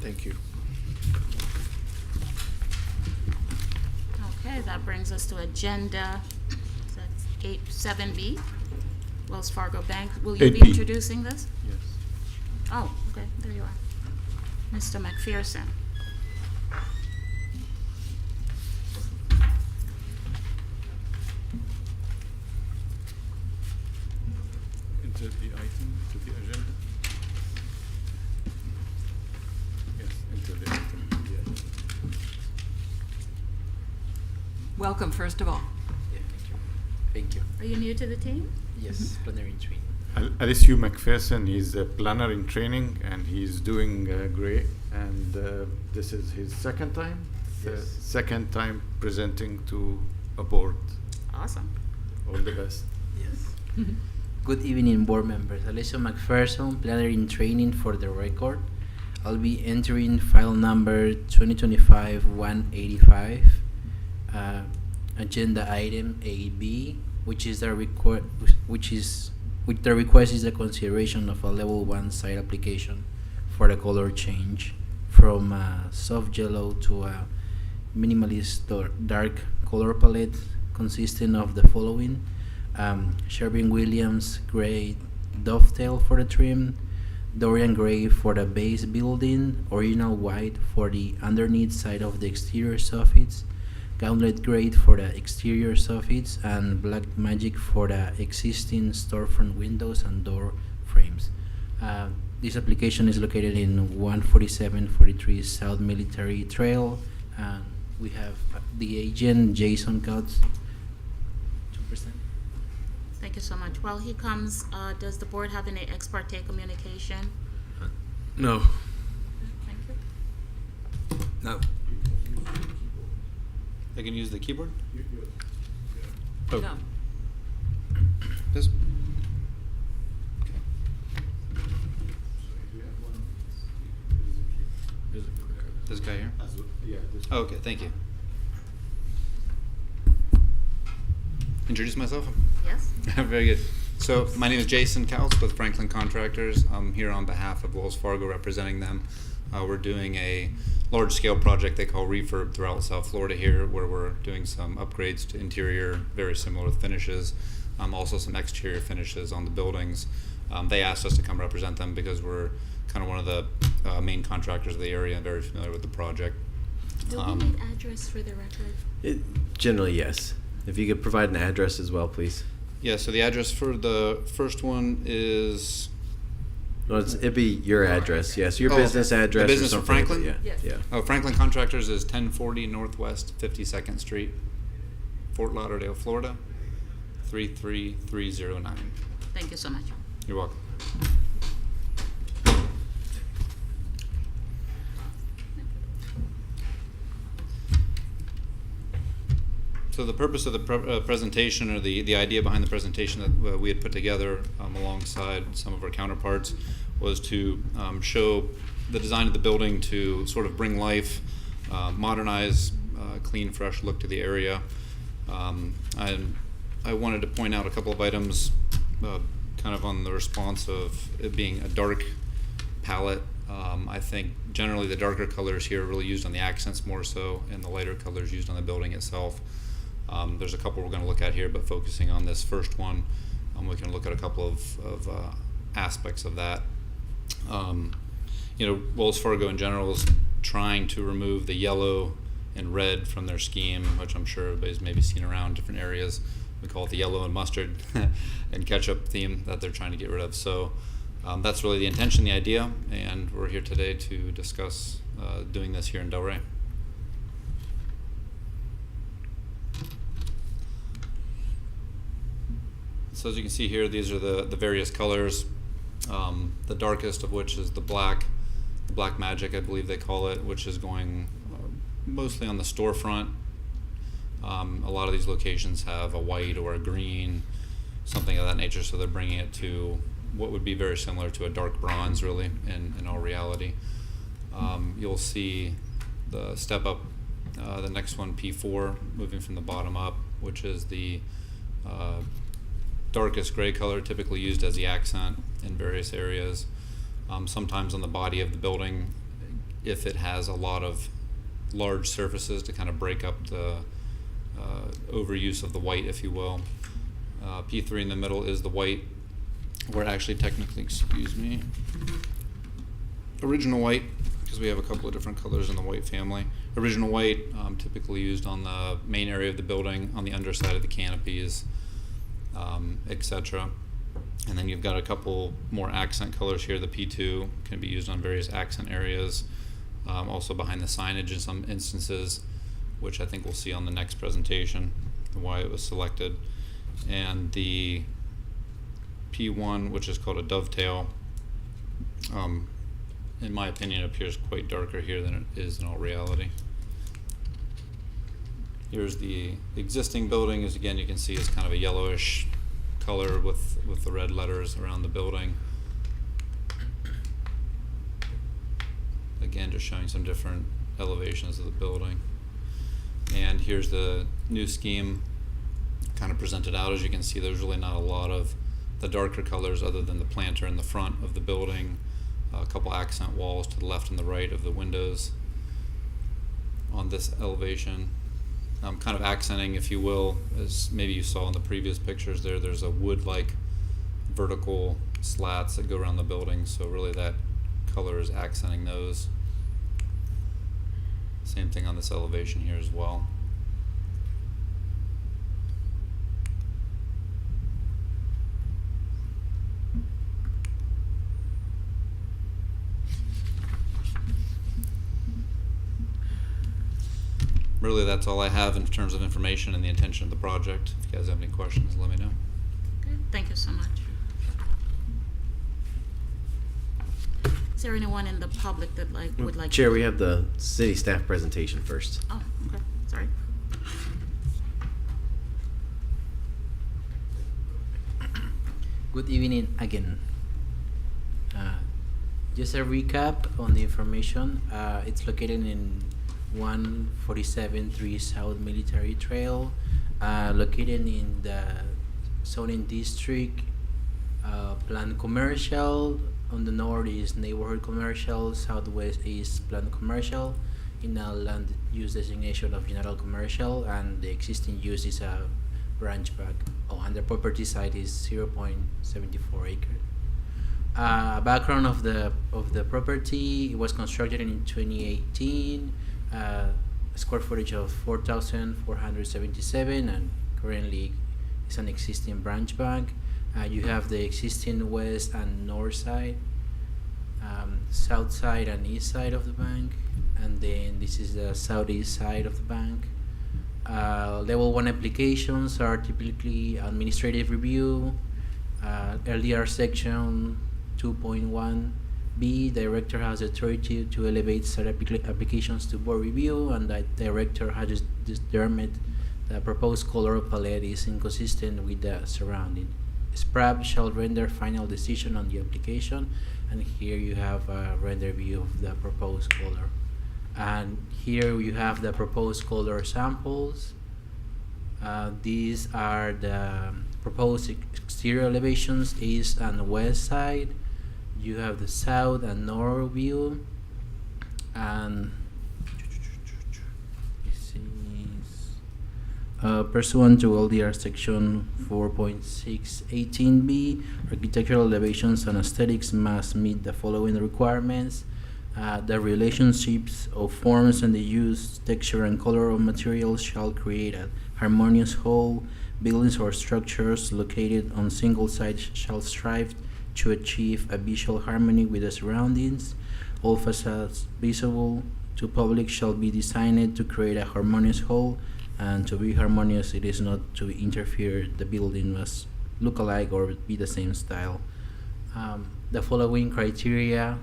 Speaker 3: Thank you.
Speaker 1: Okay, that brings us to agenda, that's 7B, Wells Fargo Bank. Will you be
Speaker 8: 8B.
Speaker 1: introducing this?
Speaker 3: Yes.
Speaker 1: Oh, okay, there you are. Mr. McPherson.
Speaker 8: Insert the item to the agenda. Yes, insert the item to the agenda.
Speaker 4: Welcome, first of all.
Speaker 12: Thank you.
Speaker 1: Are you new to the team?
Speaker 12: Yes, plenary training.
Speaker 8: Alessio McPherson, he's a planner in training and he's doing great. And this is his second time?
Speaker 12: Yes.
Speaker 8: Second time presenting to a board.
Speaker 1: Awesome.
Speaker 8: All the best.
Speaker 12: Yes. Good evening, board members. Alessio McPherson, planner in training for the record. I'll be entering file number 2025-185, agenda item AB, which the request is the consideration of a level 1 site application for the color change from soft yellow to a minimalist dark color palette consisting of the following: Sherwin-Williams gray dovetail for the trim, Dorian gray for the base building, original white for the underneath side of the exterior soffits, Gauntlet gray for the exterior soffits, and Black Magic for the existing storefront windows and door frames. This application is located in 14743 South Military Trail, and we have the agent Jason Coutts. 2%.
Speaker 1: Thank you so much. While he comes, does the board have any ex parte communication?
Speaker 3: No.
Speaker 1: Thank you.
Speaker 10: No.
Speaker 6: I can use the keyboard?
Speaker 3: Oh.
Speaker 4: No.
Speaker 6: This? This guy here? Oh, okay, thank you. Introduce myself?
Speaker 1: Yes?
Speaker 6: Very good. So my name is Jason Coutts with Franklin Contractors. I'm here on behalf of Wells Fargo representing them. We're doing a large-scale project they call Refurb throughout South Florida here, where we're doing some upgrades to interior, very similar finishes, also some exterior finishes on the buildings. They asked us to come represent them because we're kind of one of the main contractors of the area and very familiar with the project.
Speaker 1: Do we need address for the record?
Speaker 5: Generally, yes. If you could provide an address as well, please.
Speaker 6: Yeah, so the address for the first one is...
Speaker 5: No, it'd be your address, yes. Your
Speaker 6: Oh,
Speaker 5: business
Speaker 6: the
Speaker 5: address
Speaker 6: business
Speaker 5: or
Speaker 6: of
Speaker 5: something.
Speaker 6: Franklin?
Speaker 5: Yeah,
Speaker 4: Yes.
Speaker 5: yeah.
Speaker 6: Franklin Contractors is 1040 Northwest 52nd Street, Fort Lauderdale, Florida, 33309.
Speaker 1: Thank you so much.
Speaker 6: You're welcome. So the purpose of the presentation, or the idea behind the presentation that we had put together alongside some of our counterparts, was to show the design of the building to sort of bring life, modernize, clean, fresh look to the area. I wanted to point out a couple of items kind of on the response of it being a dark palette. I think generally the darker colors here are really used on the accents more so, and the lighter colors used on the building itself. There's a couple we're going to look at here, but focusing on this first one, we can look at a couple of aspects of that. Wells Fargo in general is trying to remove the yellow and red from their scheme, which I'm sure everybody's maybe seen around different areas. We call it the yellow and mustard and ketchup theme that they're trying to get rid of. So
Speaker 13: That's really the intention, the idea, and we're here today to discuss doing this here in Delray. So as you can see here, these are the various colors, the darkest of which is the black magic, I believe they call it, which is going mostly on the storefront. A lot of these locations have a white or a green, something of that nature, so they're bringing it to what would be very similar to a dark bronze, really, in all reality. You'll see the step up, the next one, P4, moving from the bottom up, which is the darkest gray color, typically used as the accent in various areas. Sometimes on the body of the building, if it has a lot of large surfaces to kind of break up the overuse of the white, if you will. P3 in the middle is the white, where actually technically, excuse me, original white, because we have a couple of different colors in the white family. Original white, typically used on the main area of the building, on the underside of the canopies, etc. And then you've got a couple more accent colors here. The P2 can be used on various accent areas, also behind the signage in some instances, which I think we'll see on the next presentation, why it was selected. And the P1, which is called a dovetail, in my opinion, appears quite darker here than it is in all reality. Here's the existing building. As again, you can see, is kind of a yellowish color with the red letters around the building. Again, just showing some different elevations of the building. And here's the new scheme kind of presented out. As you can see, there's really not a lot of the darker colors other than the planter in the front of the building, a couple accent walls to the left and the right of the windows on this elevation. Kind of accenting, if you will, as maybe you saw in the previous pictures there's a wood-like vertical slats that go around the building, so really that color is accenting those. Same thing on this elevation here as well. Really, that's all I have in terms of information and the intention of the project. If you guys have any questions, let me know.
Speaker 1: Okay, thank you so much. Is there anyone in the public that would like
Speaker 5: Chair,
Speaker 1: to?
Speaker 5: we have the city staff presentation first.
Speaker 1: Oh, okay, sorry.
Speaker 12: Good evening again. Just a recap on the information. It's located in 147-3 South Military Trail, located in the zoning district, planned commercial. On the north is neighborhood commercial, southwest is planned commercial, in a land use designation of general commercial, and the existing use is a branch back. Oh, and the property site is 0.74 acres. Background of the property: it was constructed in 2018. Square footage of 4,477, and currently it's an existing branch bank. You have the existing west and north side, south side and east side of the bank, and then this is the southeast side of the bank. Level 1 applications are typically administrative review, LDR section 2.1b. Director has authority to elevate such applications to board review, and that director has determined the proposed color palette is inconsistent with the surrounding. SPRAB shall render final decision on the application, and here you have a render view of the proposed color. And here you have the proposed color samples. These are the proposed exterior elevations, east and west side. You have the south and north view, and this is pursuant to LDR section 4.618b, architectural elevations and aesthetics must meet the following requirements. The relationships of forms and the use, texture, and color of materials shall create a harmonious whole. Buildings or structures located on single sites shall strive to achieve a visual harmony with the surroundings. All facades visible to public shall be designed to create a harmonious whole, and to be harmonious, it is not to interfere. The building must look alike or be the same style. The following criteria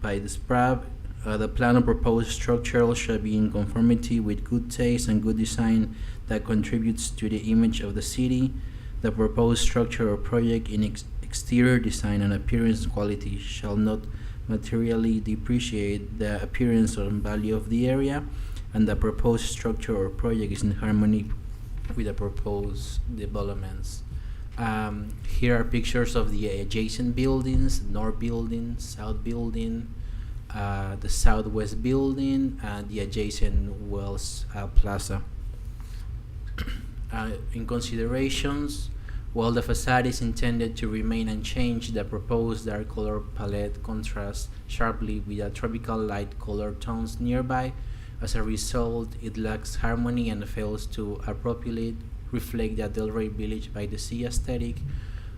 Speaker 12: by the SPRAB. The plan of proposed structure shall be in conformity with good taste and good design that contributes to the image of the city. The proposed structure or project in exterior design and appearance quality shall not materially depreciate the appearance or value of the area, and the proposed structure or project is in harmony with the proposed developments. Here are pictures of the adjacent buildings: North Building, South Building, the Southwest Building, and the adjacent Wells Plaza. In considerations, while the facade is intended to remain unchanged, the proposed dark color palette contrasts sharply with the tropical light color tones nearby. As a result, it lacks harmony and fails to appropriately reflect the Delray Village by the Sea aesthetic.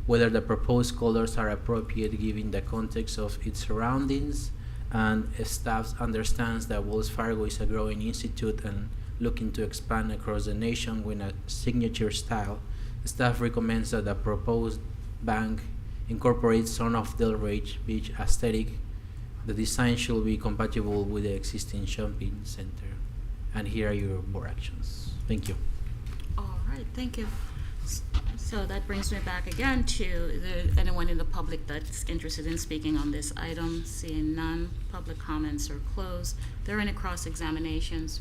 Speaker 12: Whether the proposed colors are appropriate given the context of its surroundings, and staff understands that Wells Fargo is a growing institute and looking to expand across the nation with a signature style. Staff recommends that the proposed bank incorporates some of Delray Beach aesthetic. The design should be compatible with the existing shopping center. And here are your board actions. Thank you.
Speaker 1: All right, thank you. So that brings me back again to anyone in the public that's interested in speaking on this item. Seeing none, public comments are closed. Are there any cross-examinations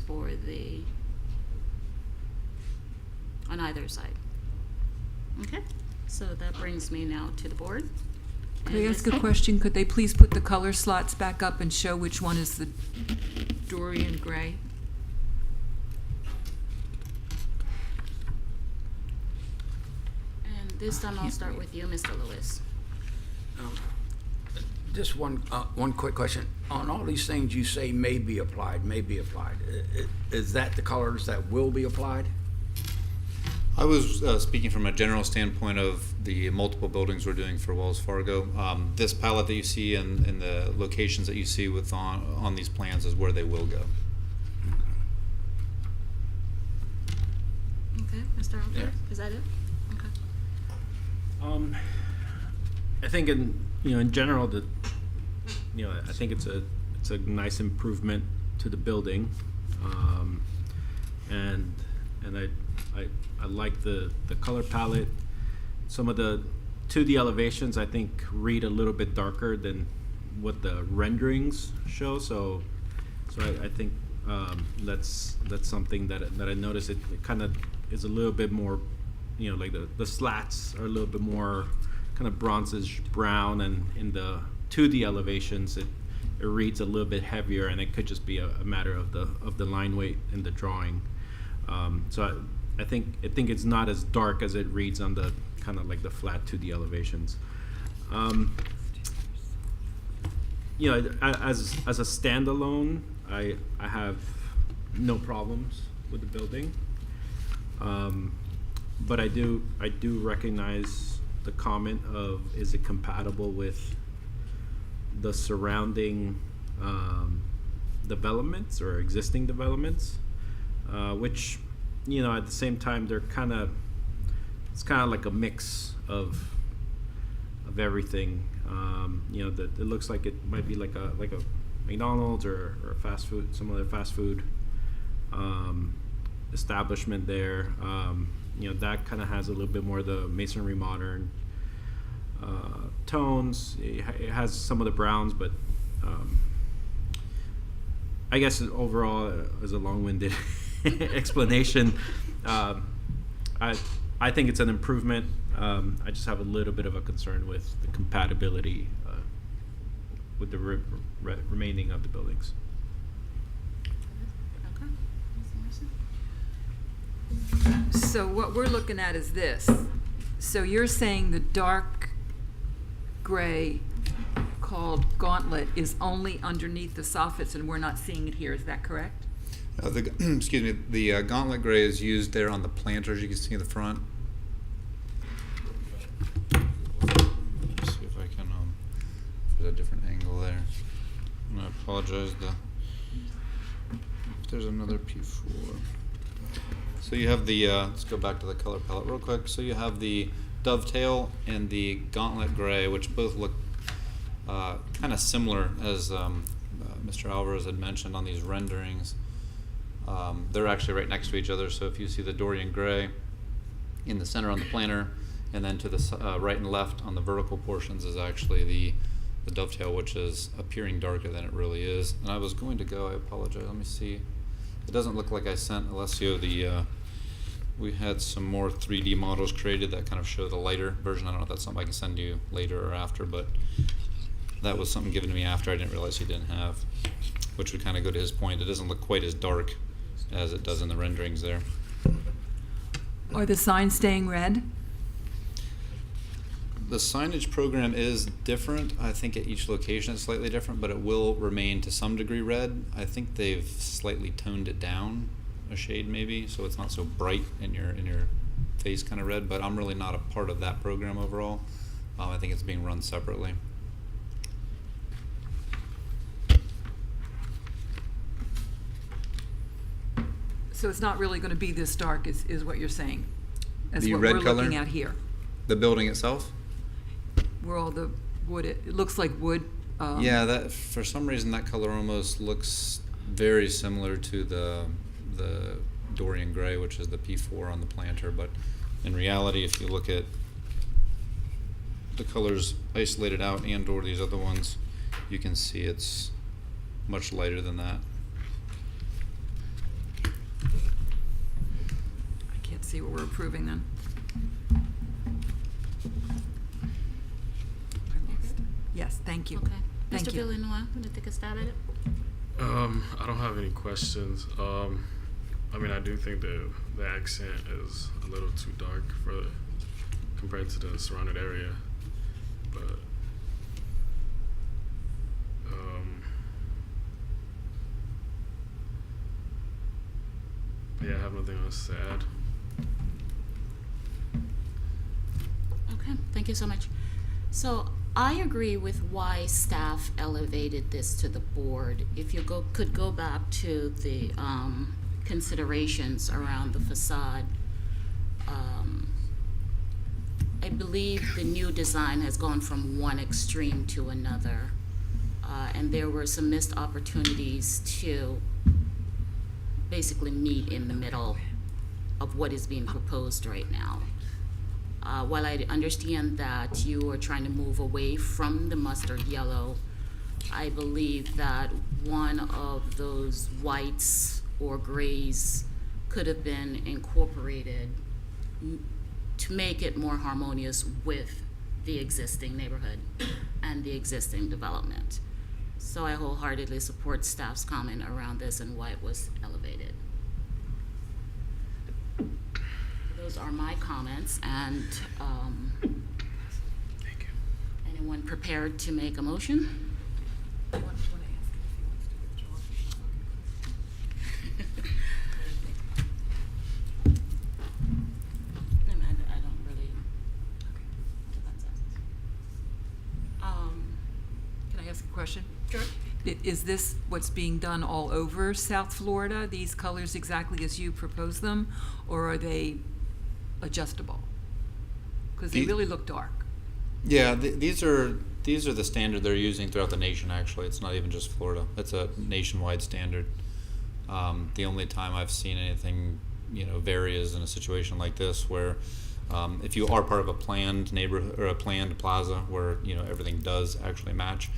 Speaker 1: on either side? Okay, so that brings me now to the board.
Speaker 4: Could I
Speaker 1: And
Speaker 4: ask
Speaker 1: Ms.
Speaker 4: a question? Could they please put the color slots back up and show which one is the Dorian gray?
Speaker 1: And this time I'll start with you, Mr. Lewis.
Speaker 10: Just one quick question. On all these things you say may be applied. Is that the colors that will be applied?
Speaker 13: I was speaking from a general standpoint of the multiple buildings we're doing for Wells Fargo. This palette that you see and the locations that you see on these plans is where they will go.
Speaker 1: Okay, Mr. Alford,
Speaker 10: Yeah.
Speaker 1: is that it? Okay.
Speaker 9: I think in general I think it's a nice improvement to the building, and I like the color palette. Some of the 2D elevations I think read a little bit darker than what the renderings show. So I think that's something that I noticed. It kind of is a little bit more, like the slats are a little bit more kind of bronzish brown, and in the 2D elevations it reads a little bit heavier, and it could just be a matter of the line weight in the drawing. So I think it's not as dark as it reads on the kind of like the flat 2D elevations. As a standalone, I have no problems with the building, but I do recognize the comment of, is it compatible with the surrounding developments or existing developments, which at the same time it's kind of like a mix of everything. That it looks like it might be like a McDonald's or a fast food, some other fast food establishment there. That kind of has a little bit more of the masonry modern tones. It has some of the browns, but I guess overall, as a long-winded explanation, I think it's an improvement. I just have a little bit of a concern with the compatibility with the remaining of the buildings.
Speaker 1: Okay. Ms. Morrison?
Speaker 4: So what we're looking at is this. So you're saying the dark gray called Gauntlet is only underneath the soffits, and we're not seeing it here. Is that correct?
Speaker 13: Excuse me. The Gauntlet gray is used there on the planters. You can see in the front. a different angle there. And I apologize. There's another P4. So you have the, let's go back to the color palette real quick. So you have the dovetail and the gauntlet gray, which both look kind of similar, as Mr. Alvarez had mentioned on these renderings. They're actually right next to each other, so if you see the Dorian gray in the center on the planner, and then to the right and left on the vertical portions is actually the dovetail, which is appearing darker than it really is. And I was going to go, I apologize, let me see. It doesn't look like I sent Alessio we had some more 3D models created that kind of show the lighter version. I don't know if that's something I can send you later or after, but that was something given to me after I didn't realize he didn't have, which would kind of go to his point. It doesn't look quite as dark as it does in the renderings there.
Speaker 4: Are the signs staying red?
Speaker 13: The signage program is different. I think at each location it's slightly different, but it will remain to some degree red. I think they've slightly toned it down a shade maybe, so it's not so bright in your face kind of red, but I'm really not a part of that program overall. I think it's being run separately.
Speaker 4: So it's not really going to be this dark, is what you're saying, as
Speaker 13: The
Speaker 4: what
Speaker 13: red
Speaker 4: we're
Speaker 13: color?
Speaker 4: looking at here,
Speaker 13: The building itself?
Speaker 4: where all the wood, it looks like wood.
Speaker 13: Yeah, that for some reason that color almost looks very similar to the Dorian gray, which is the P4 on the planter, but in reality, if you look at the colors isolated out and or these other ones, you can see it's much lighter than that.
Speaker 4: I can't see what we're approving then. Yes, thank you.
Speaker 1: Okay.
Speaker 4: Thank
Speaker 1: Mr.
Speaker 4: you.
Speaker 1: Villanueva, want to take a stab at it?
Speaker 3: I don't have any questions. I mean, I do think the accent is a little too dark compared to the surrounding area, but yeah, I have nothing else to add.
Speaker 1: Okay, thank you so much. So I agree with why staff elevated this to the board. If you could go back to the considerations around the facade. I believe the new design has gone from one extreme to another, and there were some missed opportunities to basically meet in the middle of what is being proposed right now. While I understand that you are trying to move away from the mustard yellow, I believe that one of those whites or grays could have been incorporated to make it more harmonious with the existing neighborhood and the existing development. So I wholeheartedly support staff's comment around this and why it was elevated. Those are my comments, and
Speaker 3: Thank you.
Speaker 1: anyone prepared to make a motion? I don't really.
Speaker 4: Can I ask a question?
Speaker 1: Sure.
Speaker 4: Is this what's being done all over South Florida, these colors exactly as you propose them, or are they adjustable? Because they really look dark.
Speaker 13: Yeah, these are the standard they're using throughout the nation. Actually, it's not even just Florida. It's a nationwide standard. The only time I've seen anything, vary is in a situation like this, where if you are part of a planned neighborhood or a planned plaza where everything does actually match.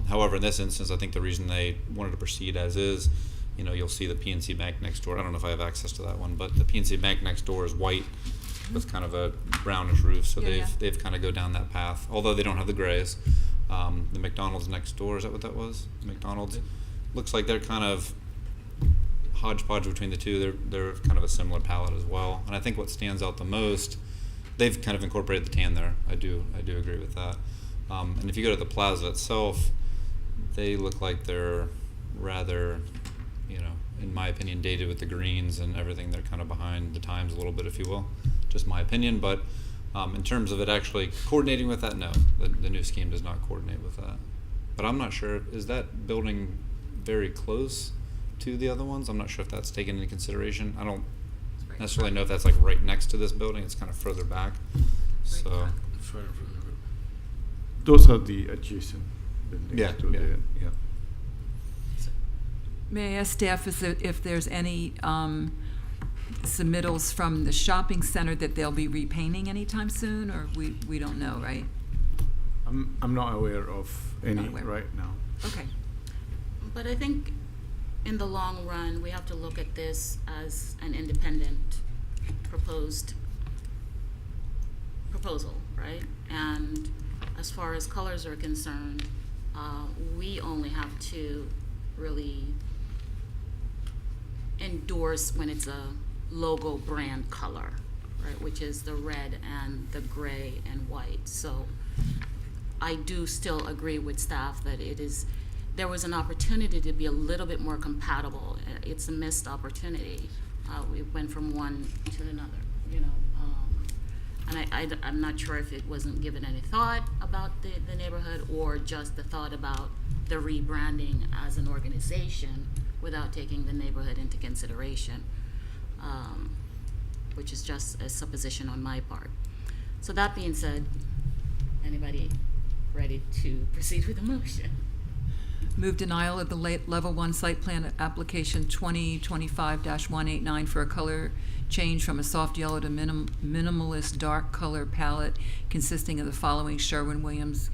Speaker 13: However, in this instance, I think the reason they wanted to proceed as is, you'll see the PNC Bank next door. I don't know if I have access to that one, but the PNC Bank next door is white with kind of a brownish roof, so they've kind of go down that path. Although they don't have the grays. The McDonald's next door, is that what that was? McDonald's looks like they're kind of hodgepodge between the two. They're kind of a similar palette as well. And I think what stands out the most, they've kind of incorporated the tan there. I do agree with that. And if you go to the plaza itself, they look like they're rather, in my opinion, dated with the greens and everything. They're kind of behind the times a little bit, if you will. Just my opinion. But in terms of it actually coordinating with that, no. The new scheme does not coordinate with that. but I'm not sure, is that building very close to the other ones? I'm not sure if that's taken into consideration. I don't necessarily know if that's like right next to this building. It's kind of further back. So,
Speaker 3: Further from the road.
Speaker 8: Those are the adjacent buildings
Speaker 13: Yeah,
Speaker 8: to
Speaker 13: yeah.
Speaker 8: yeah.
Speaker 4: May I ask staff if there's any submittals from the shopping center that they'll be repainting anytime soon, or we don't know, right?
Speaker 8: I'm not aware of any
Speaker 4: Not aware.
Speaker 8: right now.
Speaker 4: Okay.
Speaker 1: But I think in the long run, we have to look at this as an independent proposal, right? And as far as colors are concerned, we only have to really endorse when it's a logo brand color, right? Which is the red and the gray and white. So I do still agree with staff that there was an opportunity to be a little bit more compatible. It's a missed opportunity. We went from one to another, you know. And I'm not sure if it wasn't given any thought about the neighborhood or just the thought about the rebranding as an organization without taking the neighborhood into consideration, which is just a supposition on my part. So that being said, anybody ready to proceed with the motion?
Speaker 4: Move denial of the level 1 site plan application 2025-189 for a color change from a soft yellow to minimalist dark color palette consisting of the following: Sherwin-Williams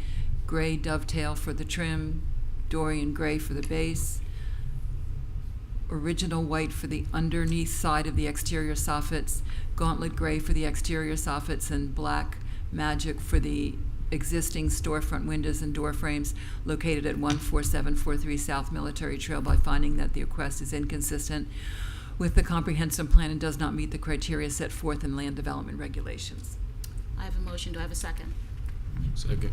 Speaker 4: gray dovetail for the trim, Dorian gray for the base, original white for the underneath side of the exterior soffits, gauntlet gray for the exterior soffits, and black magic for the existing storefront windows and door frames located at 14743 South Military Trail, by finding that the request is inconsistent with the comprehensive plan and does not meet the criteria set forth in land development regulations.
Speaker 1: I have a motion. Do I have a second?
Speaker 3: Second.
Speaker 1: Can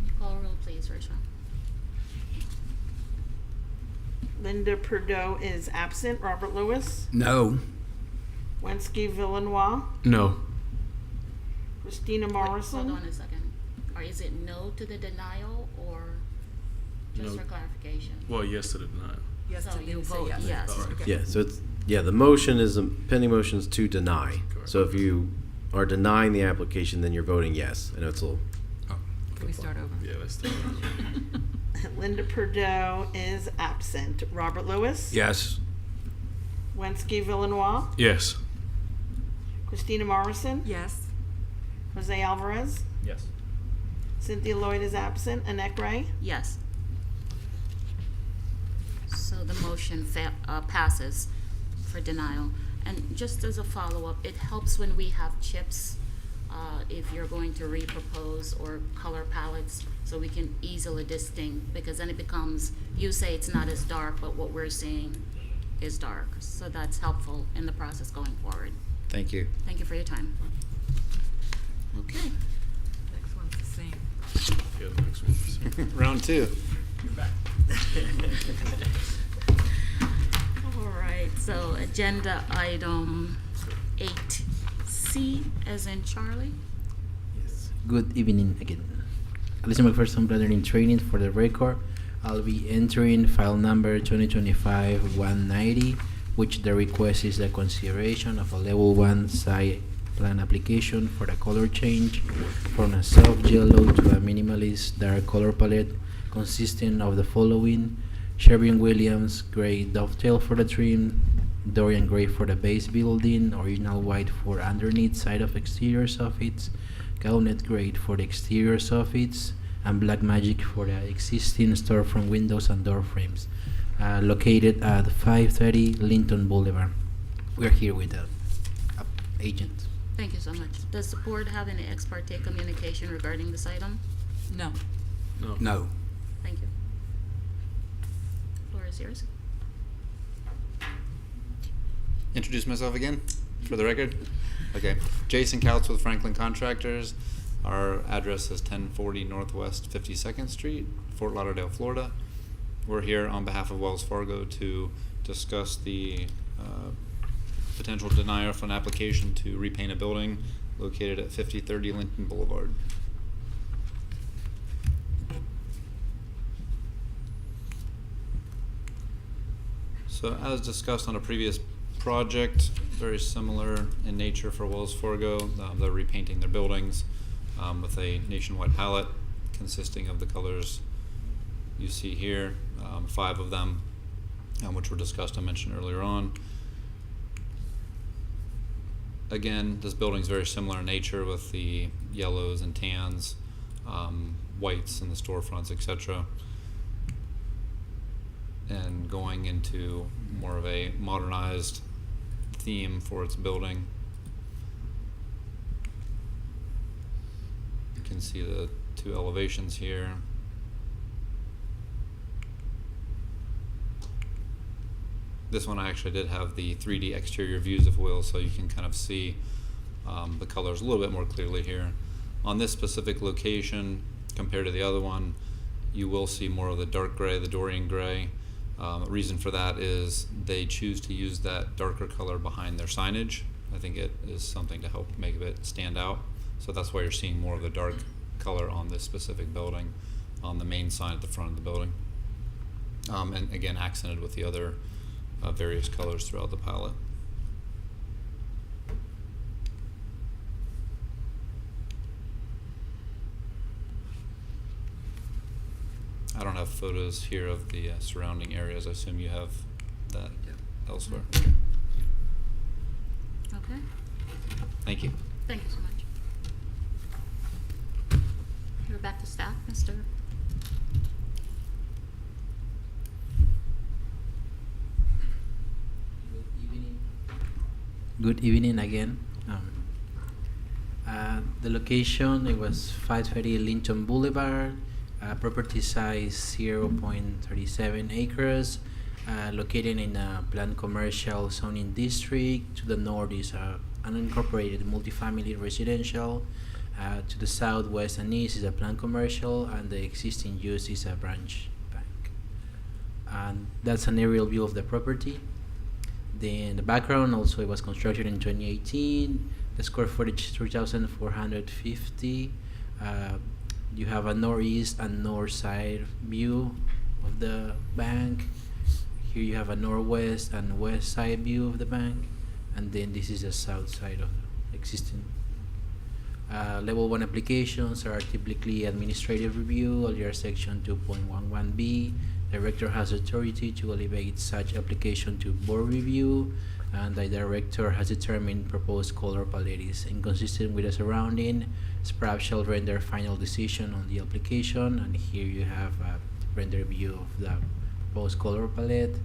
Speaker 1: you call a roll, please, Rachel?
Speaker 2: Linda Perdot is absent. Robert Lewis.
Speaker 10: No.
Speaker 2: Wensky Villanois.
Speaker 3: No.
Speaker 2: Christina Morrison.
Speaker 1: Hold on a second. Or is it no to the denial or just
Speaker 3: No.
Speaker 1: for clarification?
Speaker 3: Well, yes to the denial.
Speaker 4: Yes,
Speaker 1: So
Speaker 4: to
Speaker 1: you
Speaker 4: say
Speaker 1: vote yes.
Speaker 3: All right.
Speaker 4: Okay.
Speaker 5: Yeah, so it's, the motion is, pending motion is to deny.
Speaker 3: Correct.
Speaker 5: So if you are denying the application, then you're voting yes. I know it's a little,
Speaker 4: Can we start over?
Speaker 3: Yeah, let's do it.
Speaker 2: Linda Perdot is absent. Robert Lewis.
Speaker 10: Yes.
Speaker 2: Wensky Villanois.
Speaker 3: Yes.
Speaker 2: Christina Morrison.
Speaker 4: Yes.
Speaker 2: Jose Alvarez.
Speaker 9: Yes.
Speaker 2: Cynthia Lloyd is absent. Annette Gray.
Speaker 1: Yes. So the motion passes for denial. And just as a follow-up, it helps when we have chips, if you're going to repropose, or color palettes, so we can easily distinct, because then it becomes, you say it's not as dark, but what we're seeing is dark. So that's helpful in the process going forward.
Speaker 11: Thank you.
Speaker 1: Thank you for your time. Okay.
Speaker 4: Next one's the same.
Speaker 3: Yeah, the next one.
Speaker 11: Round two.
Speaker 1: All right, so agenda item 8C, as in Charlie.
Speaker 12: Good evening again. Alicia McPherson, brother in training for the record. I'll be entering file number 2025-190, which the request is the consideration of a level 1 site plan application for the color change from a soft yellow to a minimalist dark color palette consisting of the following: Sherwin-Williams gray dovetail for the trim, Dorian gray for the base building, original white for underneath side of exterior soffits, gauntlet gray for the exterior soffits, and black magic for the existing storefront windows and door frames, located at 530 Linton Boulevard. We're here with the agent.
Speaker 1: Thank you so much. Does the board have any ex parte communication regarding this item?
Speaker 4: No.
Speaker 3: No.
Speaker 10: No.
Speaker 1: Thank you. Floor is yours.
Speaker 13: Introduce myself again, for the record. Okay, Jason Couts with Franklin Contractors. Our address is 1040 Northwest 52nd Street, Fort Lauderdale, Florida. We're here on behalf of Wells Fargo to discuss the potential denial for an application to repaint a building located at 5030 Linton Boulevard. So as discussed on a previous project, very similar in nature for Wells Fargo. They're repainting their buildings with a nationwide palette consisting of the colors you see here, 5 of them, which were discussed and mentioned earlier on. Again, this building is very similar in nature with the yellows and tans, whites in the storefronts, etc. And going into more of a modernized theme for its building. You can see the 2 elevations here. This one I actually did have the 3D exterior views, if you will, so you can kind of see the colors a little bit more clearly here. On this specific location, compared to the other one, you will see more of the dark gray, the Dorian gray. Reason for that is they choose to use that darker color behind their signage. I think it is something to help make it stand out. So that's why you're seeing more of the dark color on this specific building, on the main sign at the front of the building. And again, accented with the other various colors throughout the palette. I don't have photos here of the surrounding areas. I assume you have that elsewhere.
Speaker 1: Okay,
Speaker 13: Thank you.
Speaker 1: thank you so much. We're back to staff, Mr.
Speaker 12: Good evening again. The location, it was 530 Linton Boulevard, property size 0.37 acres, located in a planned commercial zoning district. To the north is unincorporated multifamily residential. To the southwest and east is a planned commercial, and the existing use is a branch bank. And that's an aerial view of the property. Then the background, also it was constructed in 2018. The square footage is 3,450. You have a northeast and north side view of the bank. Here you have a northwest and west side view of the bank. And then this is the south side of the existing. Level 1 applications are typically administrative review, earlier section 2.11b. Director has authority to elevate such application to board review, and the director has determined proposed color palette is inconsistent with the surrounding. SPRAB shall render final decision on the application, and here you have a render view of the proposed color palette.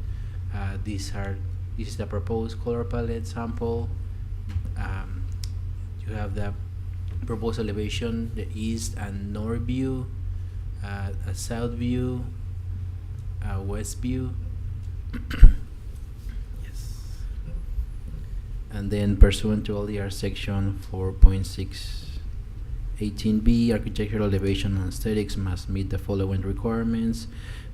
Speaker 12: This is the proposed color palette sample. You have the proposed elevation, the east and north view, a south view, west view. Yes. And then pursuant to LDR section 4.618b, architectural elevation and aesthetics must meet the following requirements.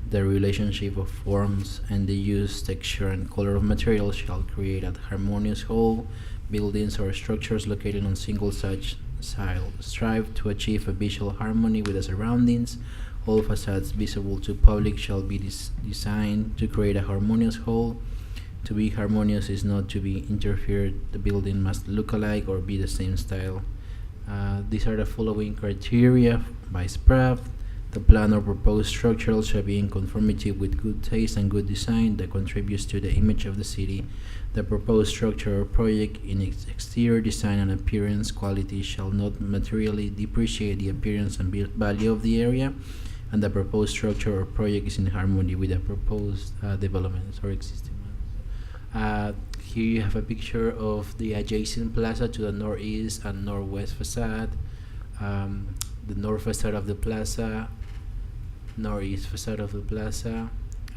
Speaker 12: The relationship of forms and the use, texture, and color of materials shall create a harmonious whole. Buildings or structures located on single such style strive to achieve a visual harmony with the surroundings. All facades visible to public shall be designed to create a harmonious whole. To be harmonious is not to be interfered. The building must look alike or be the same style. These are the following criteria by SPRAB. The plan or proposed structure shall be in conformity with good taste and good design that contributes to the image of the city. The proposed structure or project in its exterior design and appearance quality shall not materially depreciate the appearance and value of the area, and the proposed structure or project is in harmony with the proposed developments or existing ones. Here you have a picture of the adjacent plaza to the northeast and northwest facade. The north facade of the plaza, northeast facade of the plaza,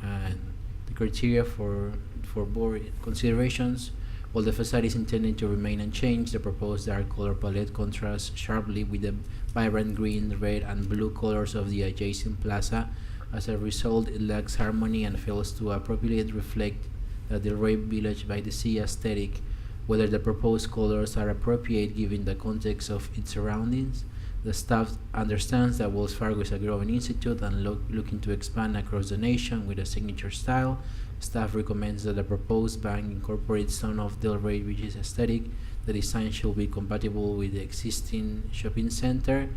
Speaker 12: and the criteria for board considerations. While the facade is intended to remain unchanged, the proposed dark color palette contrasts sharply with the vibrant green, red, and blue colors of the adjacent plaza. As a result, it lacks harmony and fails to appropriately reflect the Delray Village by the Sea aesthetic. Whether the proposed colors are appropriate given the context of its surroundings, The staff understands that Wells Fargo is a growing institute and looking to expand across the nation with a signature style. Staff recommends that the proposed bank incorporates some of Delray Beach's aesthetic. The design should be compatible with the existing shopping center.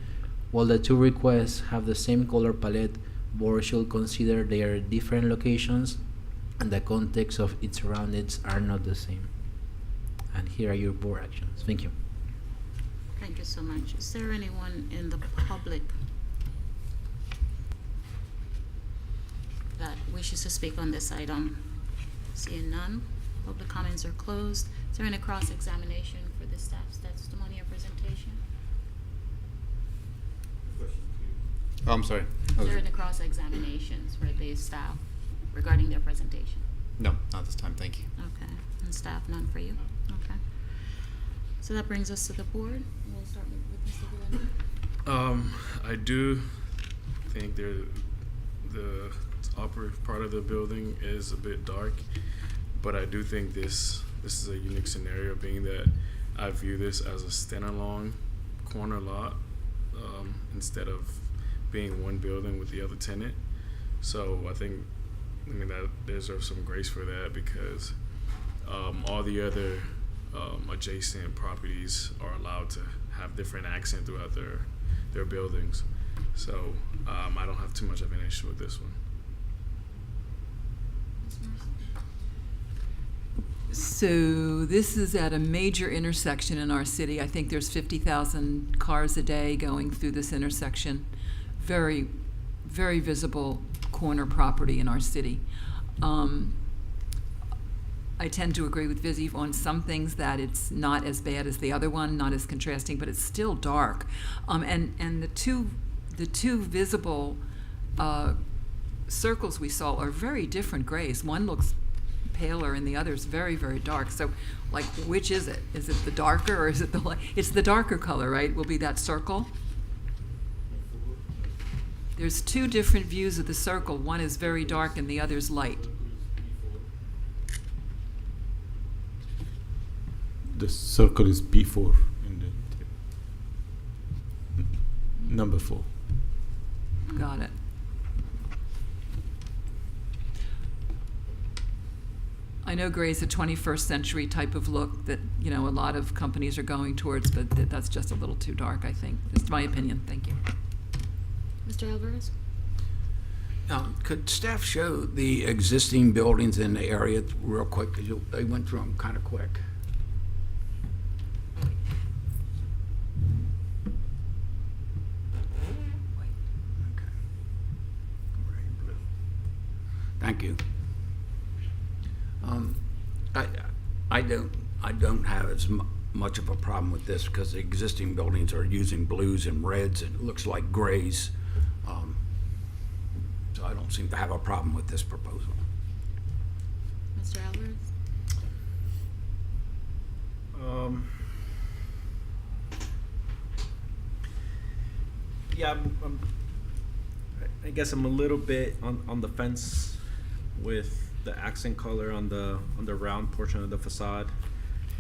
Speaker 12: While the two requests have the same color palette, board should consider their different locations and the context of its surroundings are not the same. And here are your board actions. Thank you.
Speaker 1: Thank you so much. Is there anyone in the public that wishes to speak on this item? Seeing none, public comments are closed. Is there any cross-examination for the staff's testimony or presentation?
Speaker 13: Oh, I'm sorry.
Speaker 1: Is there any cross-examinations for the staff regarding their presentation?
Speaker 13: No, not this time, thank you.
Speaker 1: Okay, and staff, none for you? Okay. So that brings us to the board. We'll start with Mr. Valenti.
Speaker 3: I do think the upper part of the building is a bit dark, but I do think this is a unique scenario, being that I view this as a standalone corner lot instead of being one building with the other tenant. So I mean that deserves some grace for that, because all the other adjacent properties are allowed to have different accent throughout their buildings. So I don't have too much of an issue with this one.
Speaker 4: So this is at a major intersection in our city. I think there's 50,000 cars a day going through this intersection. Very, very visible corner property in our city. I tend to agree with Vizzy on some things, that it's not as bad as the other one, not as contrasting, but it's still dark. And the two visible circles we saw are very different grays. One looks paler and the other's very, very dark. So, like, which is it? Is it the darker or is it the light? It's the darker color, right? Will be that circle. There's two different views of the circle. One is very dark and the other's light.
Speaker 8: The circle is P4 in the number 4.
Speaker 4: Got it. I know gray's a 21st century type of look that, you know, a lot of companies are going towards, but that's just a little too dark, I think. Just my opinion. Thank you.
Speaker 1: Mr. Alvarez?
Speaker 10: Could staff show the existing buildings in the area real quick? 'Cause they went through them kind of quick. Okay. Gray, blue. Thank you. I don't have as much of a problem with this, because the existing buildings are using blues and reds, and it looks like grays. So I don't seem to have a problem with this proposal.
Speaker 1: Mr. Alvarez?
Speaker 9: Yeah, I guess I'm a little bit on the fence with the accent color on the round portion of the facade.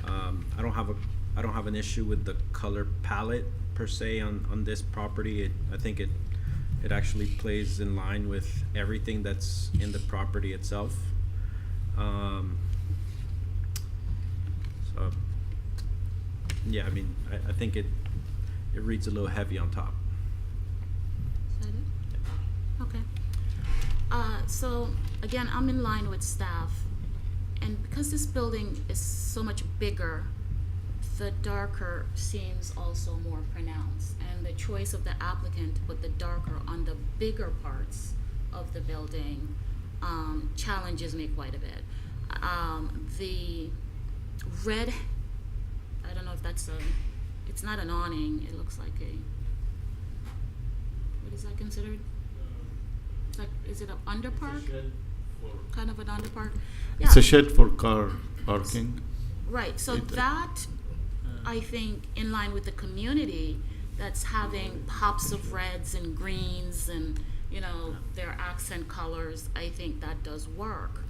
Speaker 9: I don't have an issue with the color palette per se on this property. I think it actually plays in line with everything that's in the property itself. So yeah, I mean, I think it reads a little heavy on top.
Speaker 1: Is that it? Okay. So again, I'm in line with staff, and because this building is so much bigger, the darker seems also more pronounced, and the choice of the applicant to put the darker on the bigger parts of the building challenges me quite a bit. The red, I don't know if that's it's not an awning, it looks like what is that considered? Like, is it an underpark? Kind of an underpark? Yeah.
Speaker 8: It's a shed for car parking.
Speaker 1: Right, so that, I think, in line with the community that's having pops of reds and greens and, you know, their accent colors, I think that does work.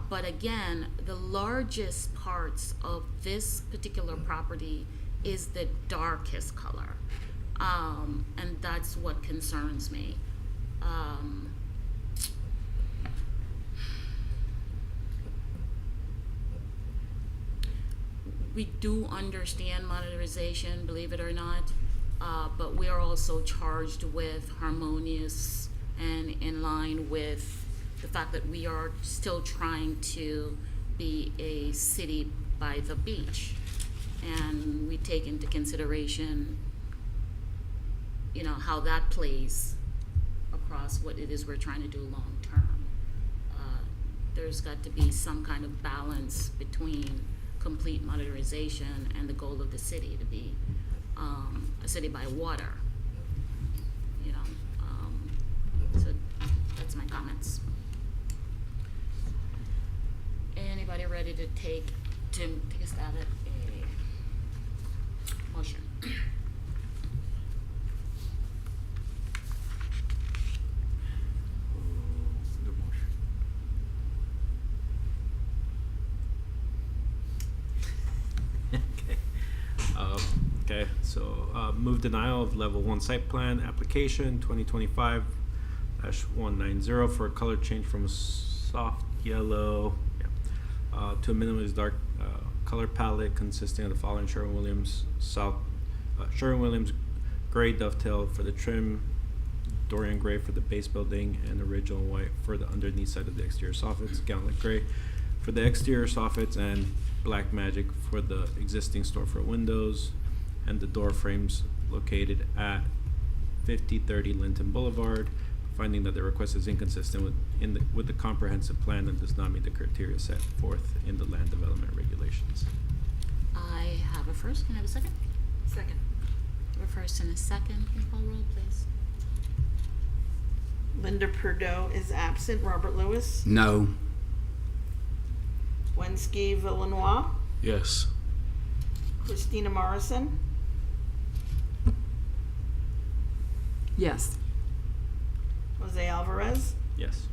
Speaker 1: But again, the largest parts of this particular property is the darkest color. And that's what concerns me. We do understand monetization, believe it or not, but we are also charged with harmonious and in line with the fact that we are still trying to be a city by the beach. And we take into consideration, you know, how that plays across what it is we're trying to do long term. There's got to be some kind of balance between complete modernization and the goal of the city to be a city by water. You know, so that's my comments. Anybody ready to take a stab at a motion?
Speaker 9: Okay, so move denial of level 1 site plan application 2025-190 for a color change from a soft yellow to a minimalist dark color palette consisting of the following: Sherwin-Williams Sherwin-Williams gray dovetail for the trim, Dorian gray for the base building, and original white for the underneath side of the exterior soffits, Gallant gray for the exterior soffits, and Black Magic for the existing storefront windows and the door frames located at 5030 Linton Boulevard, finding that the request is inconsistent with the comprehensive plan and does not meet the criteria set forth in the land development regulations.
Speaker 1: I have a first. Can I have a second?
Speaker 4: Second.
Speaker 1: A first and a second. Can you call roll, please?
Speaker 2: Linda Perdot is absent. Robert Lewis.
Speaker 10: No.
Speaker 2: Wensky Villanois.
Speaker 3: Yes.
Speaker 2: Christina Morrison.
Speaker 4: Yes.
Speaker 2: Jose Alvarez.
Speaker 9: Yes.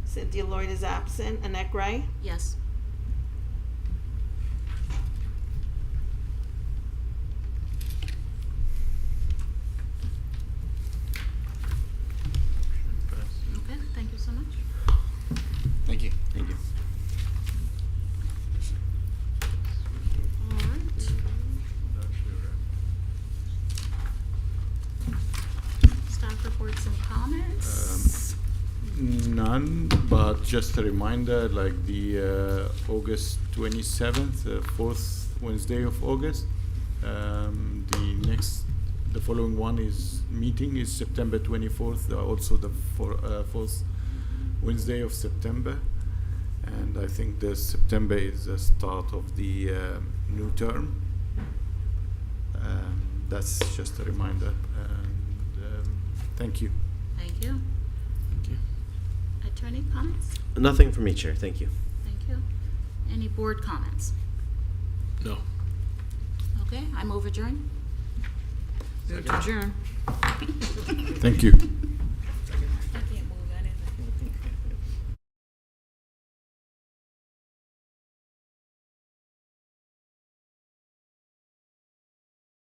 Speaker 2: Cynthia Lloyd is absent. Annette Gray.
Speaker 1: Yes. Okay, thank you so much.
Speaker 11: Thank you.
Speaker 9: Thank you.
Speaker 1: All right. Staff reports and comments.
Speaker 8: None, but just a reminder, like the August 27th, fourth Wednesday of August. The following one is meeting is September 24th, also the fourth Wednesday of September. And I think the September is the start of the new term. That's just a reminder. And thank you.
Speaker 1: Thank you.
Speaker 3: Thank you.
Speaker 1: Attorney comments?
Speaker 5: Nothing from me, Chair. Thank you.
Speaker 1: Thank you. Any board comments?
Speaker 3: No.
Speaker 1: Okay, I move adjourn.
Speaker 4: Move to adjourn.
Speaker 8: Thank you.